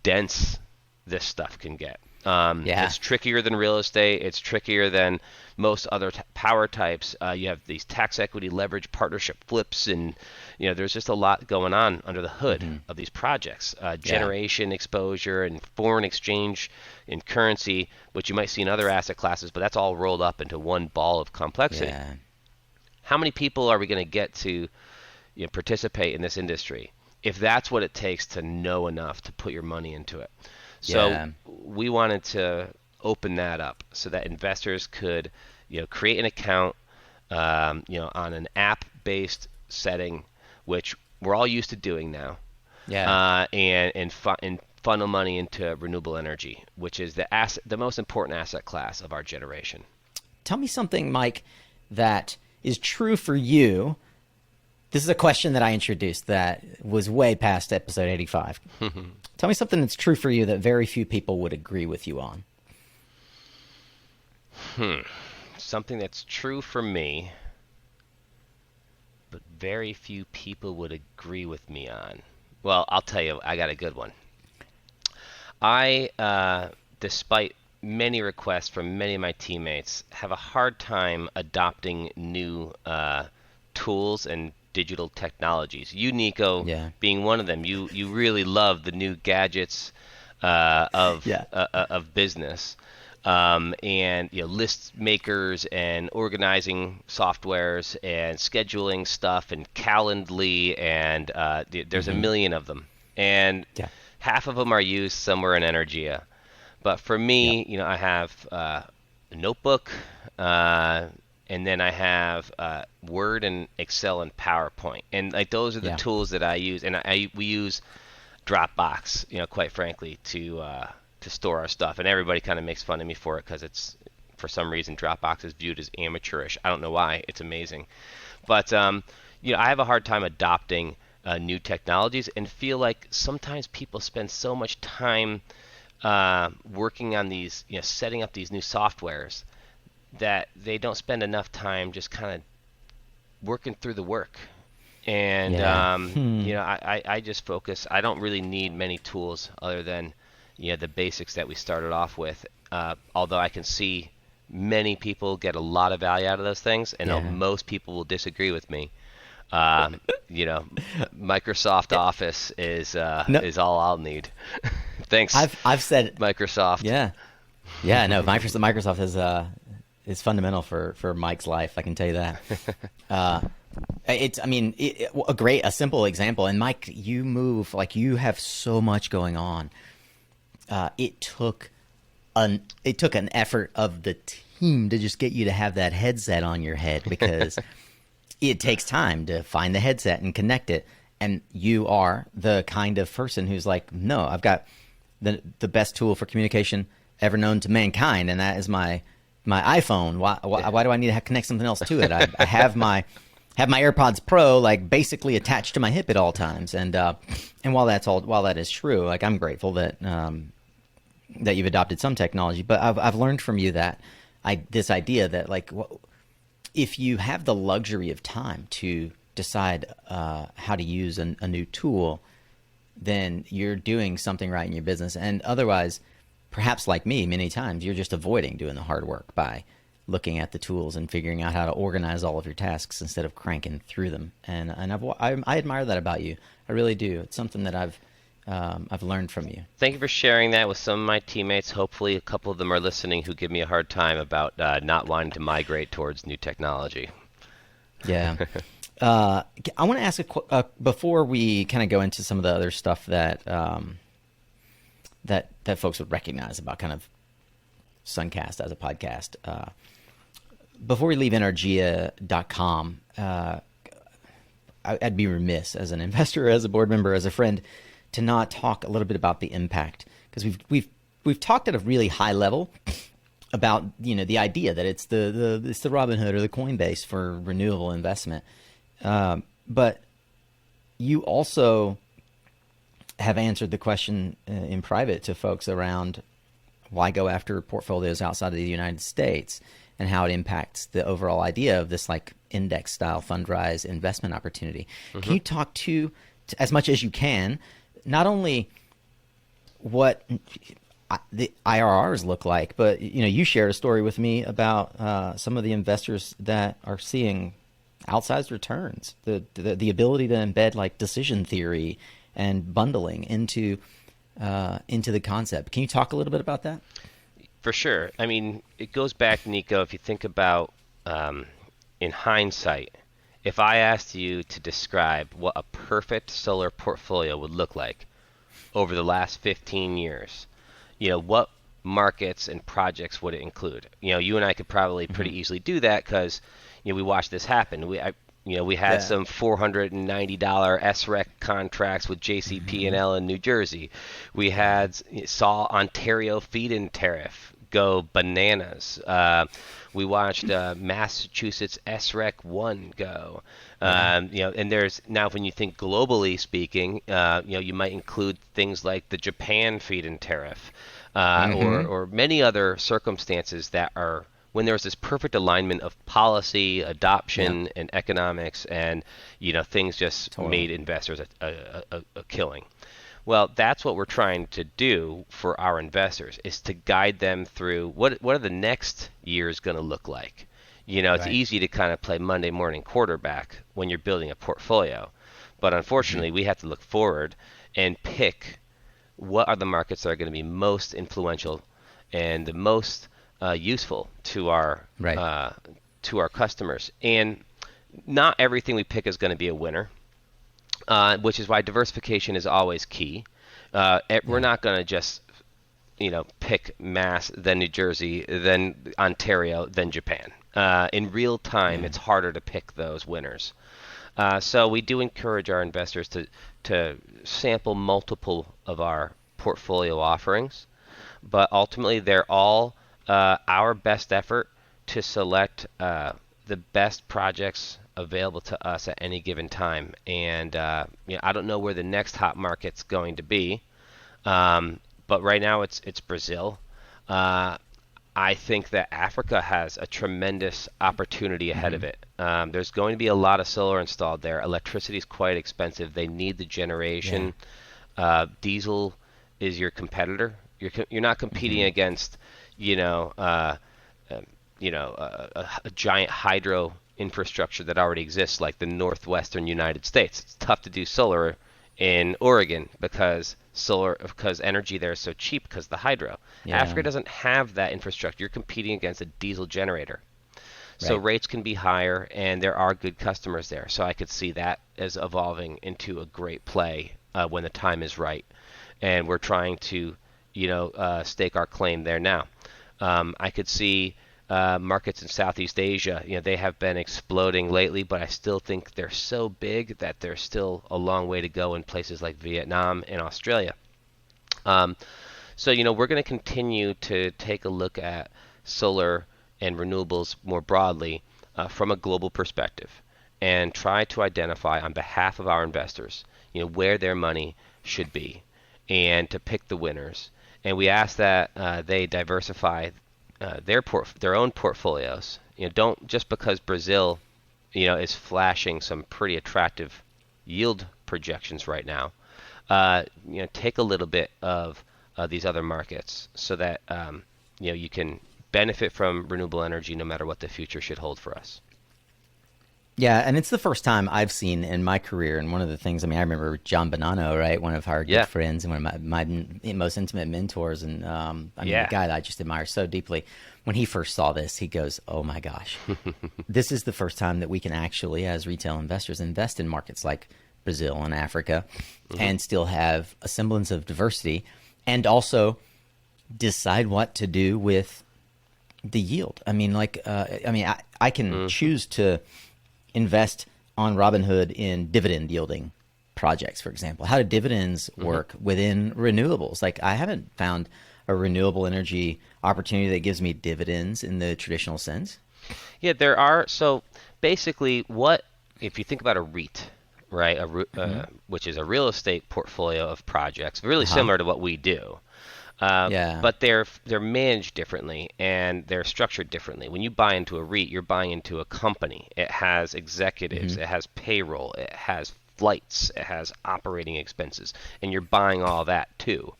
dense this stuff can get. It's trickier than real estate. It's trickier than most other power types. You have these tax equity leverage partnership flips, and there's just a lot going on under the hood of these projects. Generation exposure and foreign exchange and currency, which you might see in other asset classes, but that's all rolled up into one ball of complexity. Yeah. How many people are we going to get to participate in this industry if that's what it takes to know enough to put your money into it? So we wanted to open that up so that investors could, create an account, on an app-based setting, which we're all used to doing now. And funnel money into renewable energy, which is the most important asset class of our generation. Tell me something, Mike, that is true for you. This is a question that I introduced that was way past episode 85. Tell me something that's true for you that very few people would agree with you on. Something that's true for me, but very few people would agree with me on. Well, I'll tell you, I got a good one. Despite many requests from many of my teammates, have a hard time adopting new tools and digital technologies. You, Nico, being one of them, you really love the new gadgets of business, and list makers and organizing softwares and scheduling stuff and Calendly, and there's a million of them, and half of them are used somewhere in Energea. But for me, I have a notebook. And then I have Word and Excel and PowerPoint, and those are the tools that I use. And we use Dropbox, quite frankly, to store our stuff. And everybody kind of makes fun of me for it because it's, for some reason, Dropbox is viewed as amateurish. I don't know why. It's amazing, but I have a hard time adopting new technologies, and feel like sometimes people spend so much time working on these, setting up these new softwares, that they don't spend enough time just kind of working through the work. And I just focus. I don't really need many tools other than the basics that we started off with. Although I can see many people get a lot of value out of those things, and most people will disagree with me. Microsoft Office is all I'll need. Thanks. I've said Microsoft. No, Microsoft is fundamental for Mike's life. I can tell you that. A simple example. And Mike, you move like you have so much going on. It took an effort of the team to just get you to have that headset on your head, because it takes time to find the headset and connect it. And you are the kind of person who's like, no, I've got the best tool for communication ever known to mankind, and that is my iPhone. Why do I need to connect something else to it? I have my AirPods Pro basically attached to my hip at all times, and while that is true, I'm grateful that you've adopted some technology, but I've learned from you that this idea that if you have the luxury of time to decide how to use a new tool, then you're doing something right in your business. And otherwise, perhaps like me, many times you're just avoiding doing the hard work by looking at the tools and figuring out how to organize all of your tasks instead of cranking through them. And I admire that about you. I really do. It's something that I've learned from you. Thank you for sharing that with some of my teammates. Hopefully a couple of them are listening who give me a hard time about not wanting to migrate towards new technology. Yeah. I want to ask before we kind of go into some of the other stuff that folks would recognize about kind of Suncast as a podcast. Before we leave Energea.com, I'd be remiss as an investor, as a board member, as a friend, to not talk a little bit about the impact, because we've talked at a really high level about the idea that it's the Robinhood or the Coinbase for renewable investment. But you also have answered the question in private to folks around why go after portfolios outside of the United States and how it impacts the overall idea of this index style fundrise investment opportunity. Mm-hmm. Can you talk to as much as you can, not only what the IRRs look like. But you shared a story with me about some of the investors that are seeing outsized returns, the ability to embed like decision theory and bundling into the concept. Can you talk a little bit about that? For sure. I mean, it goes back, Nico, if you think about in hindsight, if I asked you to describe what a perfect solar portfolio would look like over the last 15 years, what markets and projects would it include? You and I could probably pretty easily do that because, we watched this happen. We had some $490 SREC contracts with JCP&L in New Jersey. We saw Ontario feed-in tariff go bananas. We watched Massachusetts SREC 1 go. And there's now, when you think globally speaking, you might include things like the Japan feed-in tariff, or many other circumstances that are when there's this perfect alignment of policy, adoption, and economics, and things just made investors a killing. Well, that's what we're trying to do for our investors, is to guide them through what are the next years going to look like. It's easy to kind of play Monday morning quarterback when you're building a portfolio, but unfortunately, we have to look forward and pick what are the markets that are going to be most influential and the most useful to our customers. And not everything we pick is going to be a winner, which is why diversification is always key. We're not going to just pick Mass, then New Jersey, then Ontario, then Japan. In real time, it's harder to pick those winners. So we do encourage our investors to sample multiple of our portfolio offerings, but ultimately they're all our best effort to select the best projects available to us at any given time. And I don't know where the next hot market's going to be, but right now it's Brazil. I think that Africa has a tremendous opportunity ahead of it. There's going to be a lot of solar installed there. Electricity is quite expensive. They need the generation. Diesel is your competitor. You're not competing against a giant hydro infrastructure that already exists, like the northwestern United States. It's tough to do solar in Oregon because energy there is so cheap because of the hydro. Africa doesn't have that infrastructure. You're competing against a diesel generator. So rates can be higher, and there are good customers there. So I could see that as evolving into a great play when the time is right. And we're trying to stake our claim there now. I could see markets in Southeast Asia. They have been exploding lately, but I still think they're so big that there's still a long way to go in places like Vietnam and Australia. So we're going to continue to take a look at solar and renewables more broadly from a global perspective, and try to identify on behalf of our investors, where their money should be, and to pick the winners. And we ask that they diversify their own portfolios. Don't just because Brazil, is flashing some pretty attractive yield projections right now. Take a little bit of these other markets so that you can benefit from renewable energy no matter what the future should hold for us. Yeah, and it's the first time I've seen in my career, and one of the things, I remember John Bonanno, right, one of our good friends and one of my most intimate mentors, and the guy that I just admire so deeply. When he first saw this, he goes, oh my gosh, this is the first time that we can actually, as retail investors, invest in markets like Brazil and Africa and still have a semblance of diversity, and also decide what to do with the yield. I can choose to invest on Robinhood in dividend yielding projects, for example. How do dividends work within renewables? Like, I haven't found a renewable energy opportunity that gives me dividends in the traditional sense. Yeah, there are. So basically, if you think about a REIT, right, which is a real estate portfolio of projects, really similar to what we do. But they're managed differently and they're structured differently. When you buy into a REIT, you're buying into a company. It has executives, it has payroll, it has flights, it has operating expenses, and you're buying all that too.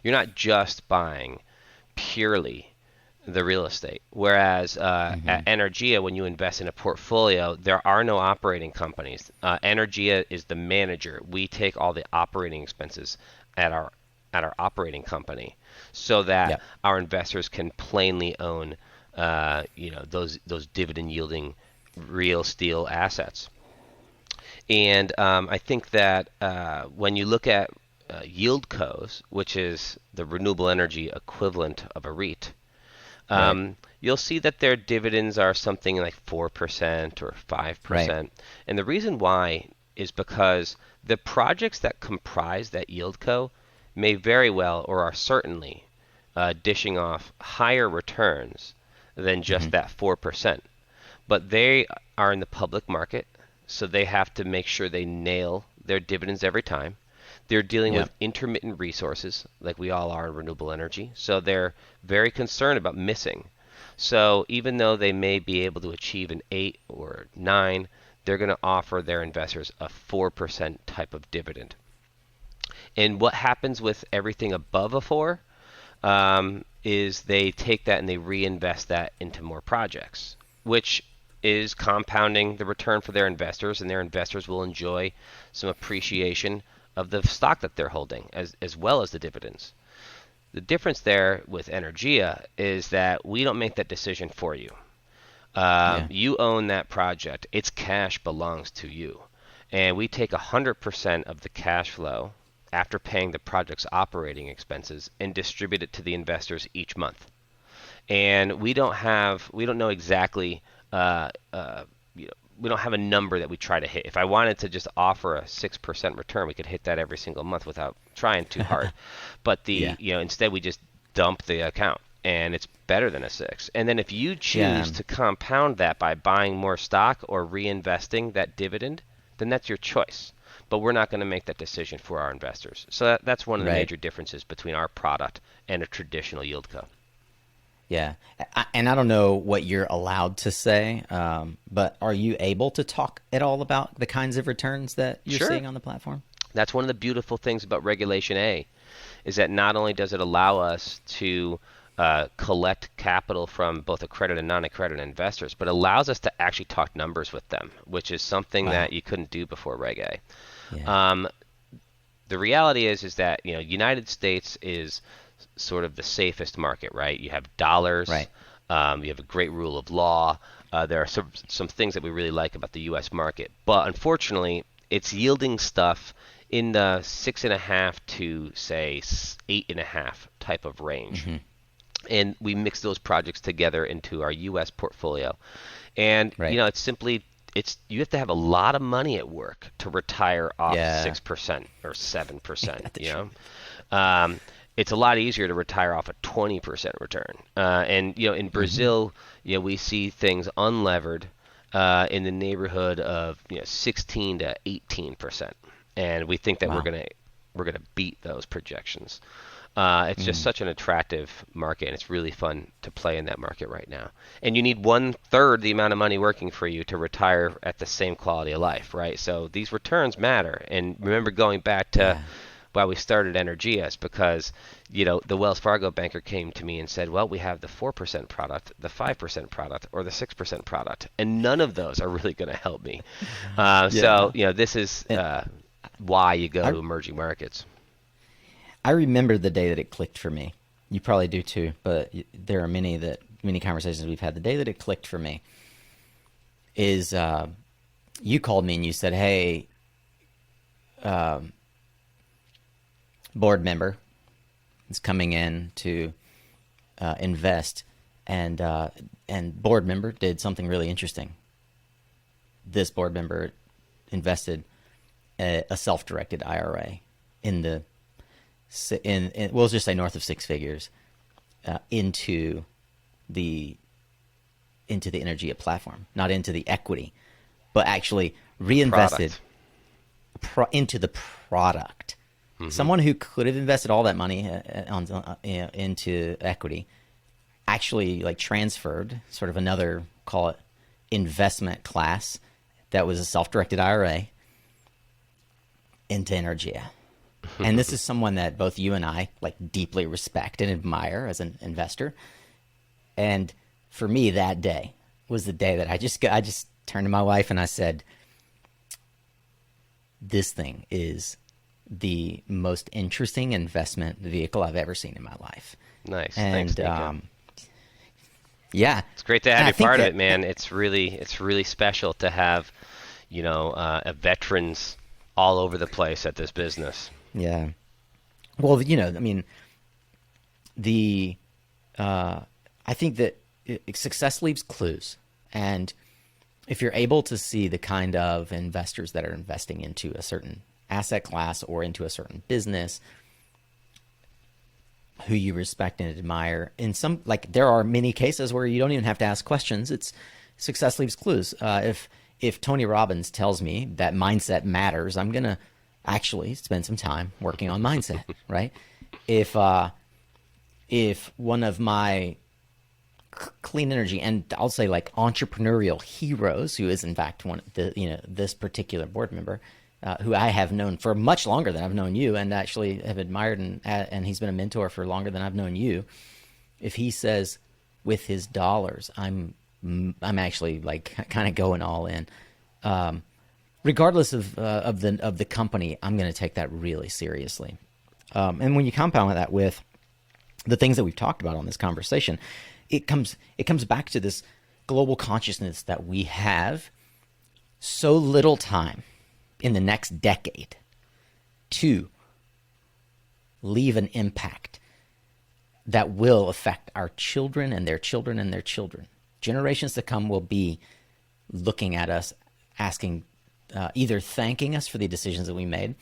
You're not just buying purely the real estate. Whereas at Energea, when you invest in a portfolio, there are no operating companies. Energea is the manager. We take all the operating expenses at our operating company, so that our investors can plainly own, those dividend yielding real steel assets. And I think that when you look at yieldcos, which is the renewable energy equivalent of a REIT, you'll see that their dividends are something like 4% or 5%. Right. And the reason why is because the projects that comprise that yieldco may very well, or are certainly, dishing off higher returns than just that 4%. But they are in the public market, so they have to make sure they nail their dividends every time. They're dealing with intermittent resources, like we all are in renewable energy, so they're very concerned about missing. So even though they may be able to achieve an 8 or 9, they're going to offer their investors a 4% type of dividend. And what happens with everything above a 4 is they take that and they reinvest that into more projects, which is compounding the return for their investors, and their investors will enjoy some appreciation of the stock that they're holding, as well as the dividends. The difference there with Energea is that we don't make that decision for you. You own that project. Its cash belongs to you. And we take 100% of the cash flow after paying the project's operating expenses and distribute it to the investors each month. And we don't know exactly, we don't have a number that we try to hit. If I wanted to just offer a 6% return, we could hit that every single month without trying too hard. But instead we just dump the account, and it's better than a 6. And then if you choose to compound that by buying more stock or reinvesting that dividend, then that's your choice. But we're not going to make that decision for our investors. So that's one of the major differences between our product and a traditional yieldco. Yeah. And I don't know what you're allowed to say, but are you able to talk at all about the kinds of returns that you're seeing on the platform? That's one of the beautiful things about Regulation A, is that not only does it allow us to collect capital from both accredited and non-accredited investors, but allows us to actually talk numbers with them, which is something that you couldn't do before Reg A. Yeah. The reality is that United States is sort of the safest market, right? You have dollars, you have a great rule of law. There are some things that we really like about the U.S. market, but unfortunately, it's yielding stuff in the 6.5 to say 8.5 type of range, and we mix those projects together into our U.S. portfolio, and it's simply. You have to have a lot of money at work to retire off 6% or 7%. It's a lot easier to retire off a 20% return. And in Brazil, we see things unlevered in the neighborhood of 16 to 18%, and we think that we're gonna beat those projections. It's just such an attractive market, and it's really fun to play in that market right now. And you need 1/3 the amount of money working for you to retire at the same quality of life, right? So these returns matter. And remember, going back to why we started Energea, is because the Wells Fargo banker came to me and said, well, we have the 4% product, the 5% product, or the 6% product, and none of those are really going to help me. So this is why you go to emerging markets. I remember the day that it clicked for me. You probably do too, but there are many conversations we've had. The day that it clicked for me is you called me and you said, hey, board member is coming in to invest, and board member did something really interesting. This board member invested a self-directed IRA in we'll just say north of 6 figures into the Energea platform, not into the equity, but actually reinvested into the product. Someone who could have invested all that money into equity actually transferred sort of another, call it investment class, that was a self-directed IRA into Energea. And this is someone that both you and I like deeply respect and admire as an investor. And for me, that day was the day that I just turned to my wife and I said, this thing is the most interesting investment vehicle I've ever seen in my life. Nice. And Thanks, Nico. yeah, it's great to have you part of it, man. It's really special to have, veterans all over the place at this business. Yeah. Well, I mean, I think that success leaves clues. And if you're able to see the kind of investors that are investing into a certain asset class or into a certain business who you respect and admire, in some, like, there are many cases where you don't even have to ask questions. It's success leaves clues. If Tony Robbins tells me that mindset matters, I'm going to actually spend some time working on mindset, right? If one of my clean energy, and I'll say like entrepreneurial heroes, who is in fact one of the, this particular board member, who I have known for much longer than I've known you, and actually have admired, and he's been a mentor for longer than I've known you. If he says with his dollars, I'm actually like kind of going all in, regardless of the company. I'm going to take that really seriously. And when you compound that with the things that we've talked about on this conversation, it comes back to this global consciousness that we have so little time in the next decade to leave an impact that will affect our children and their children and their children. Generations to come will be looking at us, asking, either thanking us for the decisions that we made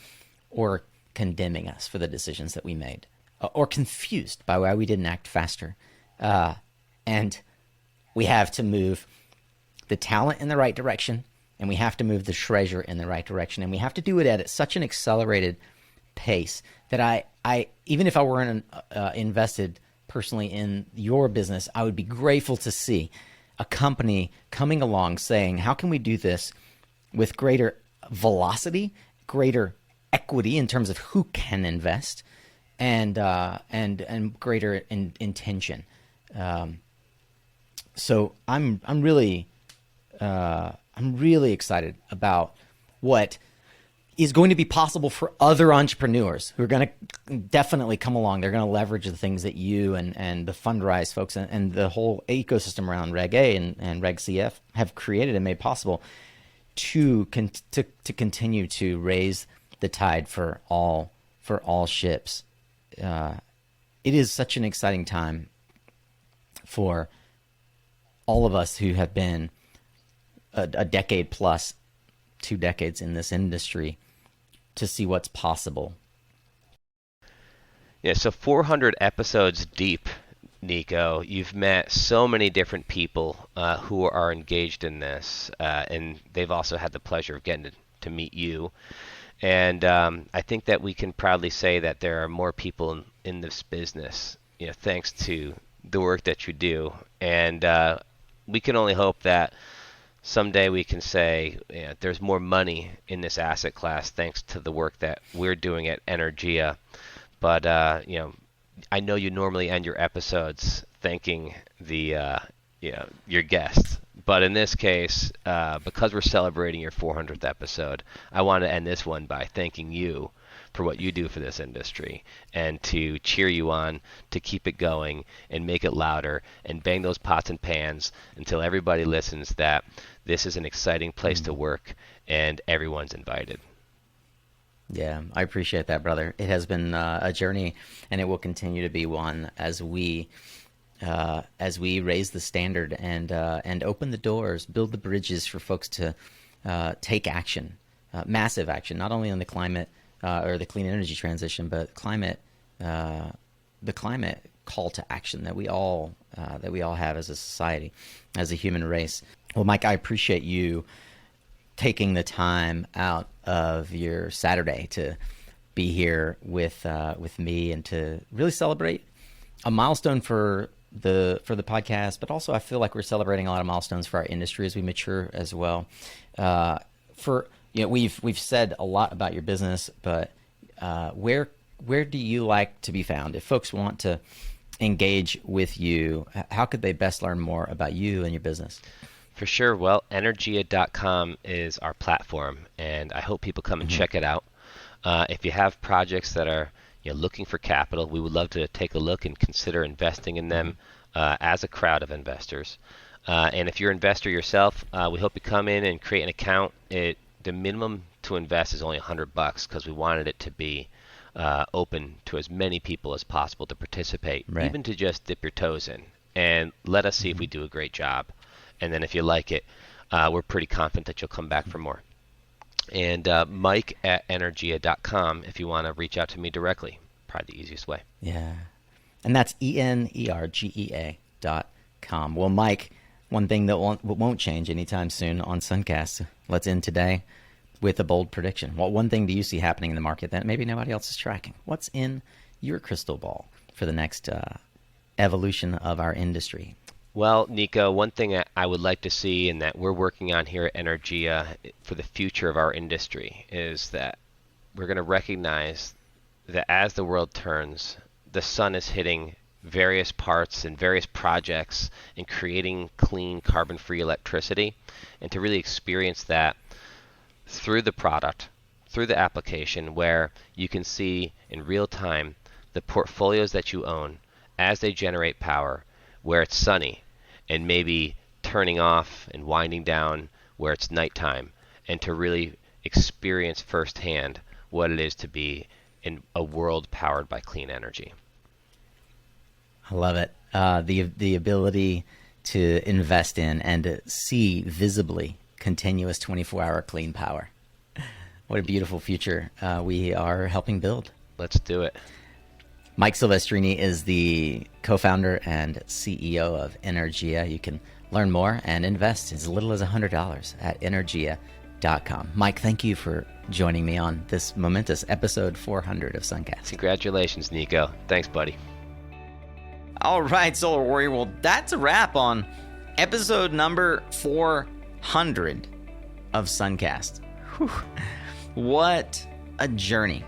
or condemning us for the decisions that we made, or confused by why we didn't act faster. And we have to move the talent in the right direction, and we have to move the treasure in the right direction. And we have to do it at such an accelerated pace that I even if I weren't invested personally in your business, I would be grateful to see a company coming along saying, how can we do this with greater velocity, greater equity in terms of who can invest, and greater intention. So I'm really excited about what is going to be possible for other entrepreneurs who are going to definitely come along. They're going to leverage the things that you and the Fundrise folks and the whole ecosystem around Reg A and Reg CF have created and made possible to continue to raise the tide for all ships. It is such an exciting time for all of us who have been a decade plus, 2 decades in this industry, to see what's possible. Yeah, so 400 episodes deep, Nico. You've met so many different people who are engaged in this, and they've also had the pleasure of getting to meet you. And I think that we can proudly say that there are more people in this business, thanks to the work that you do. And we can only hope that someday we can say there's more money in this asset class thanks to the work that we're doing at Energea. But I know you normally end your episodes thanking your guests. But in this case, because we're celebrating your 400th episode, I want to end this one by thanking you for what you do for this industry, and to cheer you on to keep it going and make it louder and bang those pots and pans until everybody listens that this is an exciting place to work and everyone's invited. Yeah, I appreciate that, brother. It has been a journey, and it will continue to be one as we raise the standard and open the doors, build the bridges for folks to take action, massive action, not only on the climate or the clean energy transition, but the climate call to action that we all have as a society, as a human race. Well, Mike, I appreciate you taking the time out of your Saturday to be here with me and to really celebrate a milestone for the podcast, but also I feel like we're celebrating a lot of milestones for our industry as we mature as well. We've said a lot about your business, but where do you like to be found? If folks want to engage with you, how could they best learn more about you and your business? For sure. Well, Energea.com is our platform, and I hope people come and check it out. If you have projects that are looking for capital, we would love to take a look and consider investing in them as a crowd of investors. And if you're an investor yourself, we hope you come in and create an account. The minimum to invest is only $100 because we wanted it to be open to as many people as possible to participate, even to just dip your toes in and let us see if we do a great job. And then if you like it, we're pretty confident that you'll come back for more. And Mike at Energea.com if you want to reach out to me directly. Probably the easiest way. Yeah. And that's ENERGEA.com. Well, Mike, one thing that won't change anytime soon on Suncast. Let's end today with a bold prediction. Well, one thing do you see happening in the market that maybe nobody else is tracking? What's in your crystal ball for the next evolution of our industry? Well, Nico, one thing I would like to see and that we're working on here at Energea for the future of our industry is that we're going to recognize that as the world turns, the sun is hitting various parts and various projects and creating clean carbon-free electricity, and to really experience that through the product, through the application, where you can see in real time the portfolios that you own as they generate power, where it's sunny, and maybe turning off and winding down where it's nighttime, and to really experience firsthand what it is to be in a world powered by clean energy. I love it. The ability to invest in and to see visibly continuous 24-hour clean power. What a beautiful future we are helping build. Let's do it. Mike Silvestrini is the co-founder and CEO of Energea. You can learn more and invest as little as $100 at Energea.com. Mike, thank you for joining me on this momentous episode 400 of Suncast. Congratulations, Nico. Thanks, buddy. All right, Solar Warrior. Well, that's a wrap on episode number 400 of Suncast. Whew. What a journey.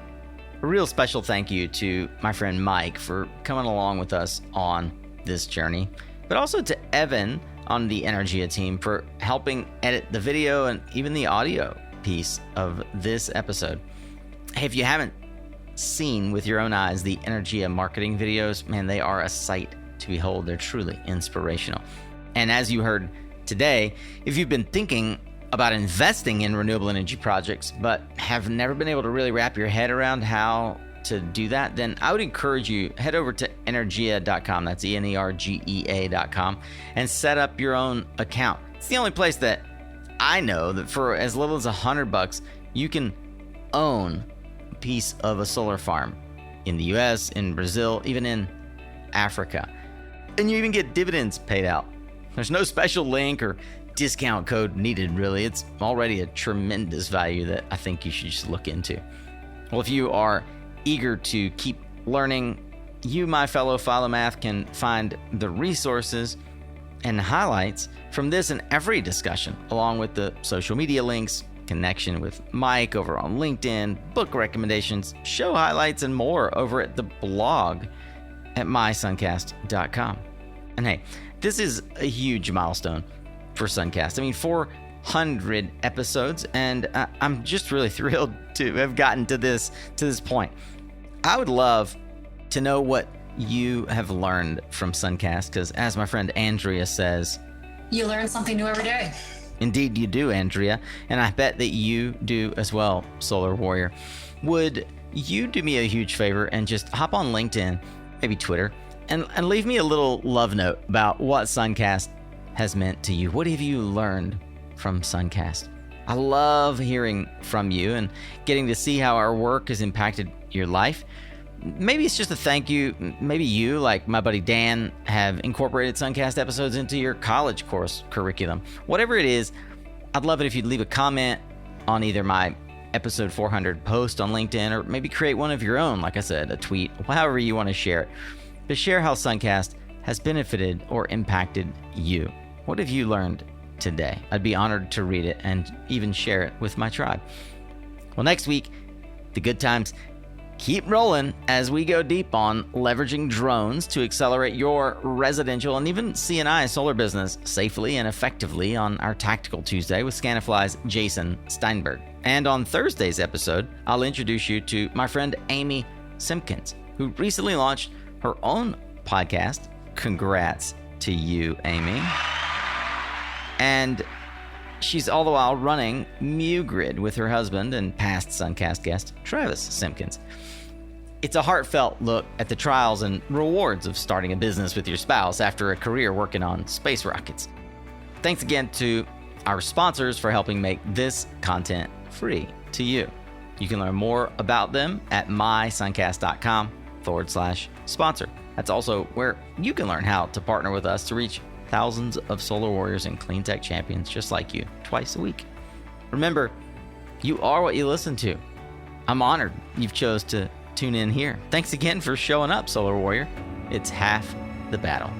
A real special thank you to my friend Mike for coming along with us on this journey, but also to Evan on the Energea team for helping edit the video and even the audio piece of this episode. Hey, if you haven't seen with your own eyes the Energea marketing videos, man, they are a sight to behold. They're truly inspirational. And as you heard today, if you've been thinking about investing in renewable energy projects but have never been able to really wrap your head around how to do that, then I would encourage you, head over to Energea.com, that's ENERGEA.com, and set up your own account. It's the only place that I know that for as little as $100, you can own a piece of a solar farm in the US, in Brazil, even in Africa. And you even get dividends paid out. There's no special link or discount code needed, really. It's already a tremendous value that I think you should just look into. Well, if you are eager to keep learning, you, my fellow Philomath, can find the resources and highlights from this and every discussion, along with the social media links, connection with Mike over on LinkedIn, book recommendations, show highlights, and more over at the blog at mysuncast.com. And hey, this is a huge milestone for Suncast. I mean, 400 episodes, and I'm just really thrilled to have gotten to this point. I would love to know what you have learned from Suncast, because as my friend Andrea says, you learn something new every day. Indeed you do, Andrea, and I bet that you do as well, Solar Warrior. Would you do me a huge favor and just hop on LinkedIn, maybe Twitter, and leave me a little love note about what Suncast has meant to you? What have you learned from Suncast? I love hearing from you and getting to see how our work has impacted your life. Maybe it's just a thank you. Maybe you, like my buddy Dan, have incorporated Suncast episodes into your college course curriculum. Whatever it is, I'd love it if you'd leave a comment on either my episode 400 post on LinkedIn, or maybe create one of your own, like I said, a tweet, however you want to share it. But share how Suncast has benefited or impacted you. What have you learned today? I'd be honored to read it and even share it with my tribe. Well, next week, the good times keep rolling as we go deep on leveraging drones to accelerate your residential and even C&I solar business safely and effectively on our Tactical Tuesday with Scanifly's Jason Steinberg. And on Thursday's episode, I'll introduce you to my friend Amy Simpkins, who recently launched her own podcast. Congrats to you, Amy. And she's all the while running MuGrid with her husband and past Suncast guest, Travis Simpkins. It's a heartfelt look at the trials and rewards of starting a business with your spouse after a career working on space rockets. Thanks again to our sponsors for helping make this content free to you. You can learn more about them at mysuncast.com/sponsor. That's also where you can learn how to partner with us to reach thousands of solar warriors and clean tech champions just like you twice a week. Remember, you are what you listen to. I'm honored you've chose to tune in here. Thanks again for showing up, Solar Warrior. It's half the battle.